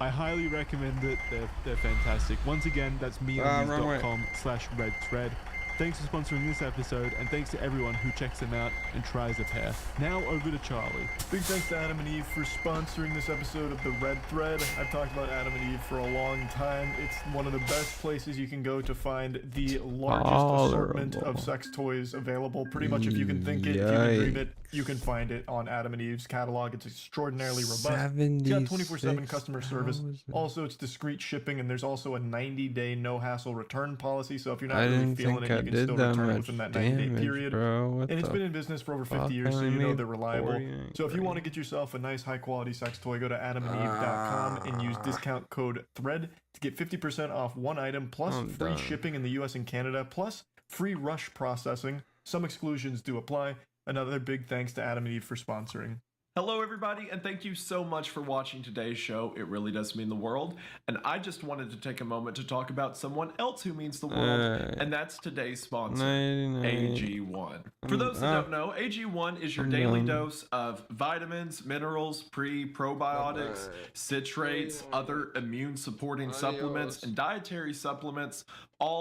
I highly recommend it. They're fantastic. Once again, that's MeUndies.com/redthread. Thanks for sponsoring this episode, and thanks to everyone who checks them out and tries a pair. Now over to Charlie. Big thanks to Adam and Eve for sponsoring this episode of The Red Thread. I've talked about Adam and Eve for a long time. It's one of the best places you can go to find the largest assortment of sex toys available. Pretty much if you can think it, if you can dream it, you can find it on Adam and Eve's catalog. It's extraordinarily robust. It's got 24/7 customer service. Also, it's discreet shipping, and there's also a 90-day no-hassle return policy. So if you're not really feeling it, you can still return it within that 90-day period. And it's been in business for over 50 years, so you know they're reliable. So if you want to get yourself a nice high-quality sex toy, go to adamandeve.com and use discount code THREAD to get 50% off one item, plus free shipping in the US and Canada, plus free rush processing. Some exclusions do apply. Another big thanks to Adam and Eve for sponsoring. Hello everybody, and thank you so much for watching today's show. It really does mean the world. And I just wanted to take a moment to talk about someone else who means the world, and that's today's sponsor, AG1. For those that don't know, AG1 is your daily dose of vitamins, minerals, probiotics, citrates, other immune supporting supplements, and dietary supplements, all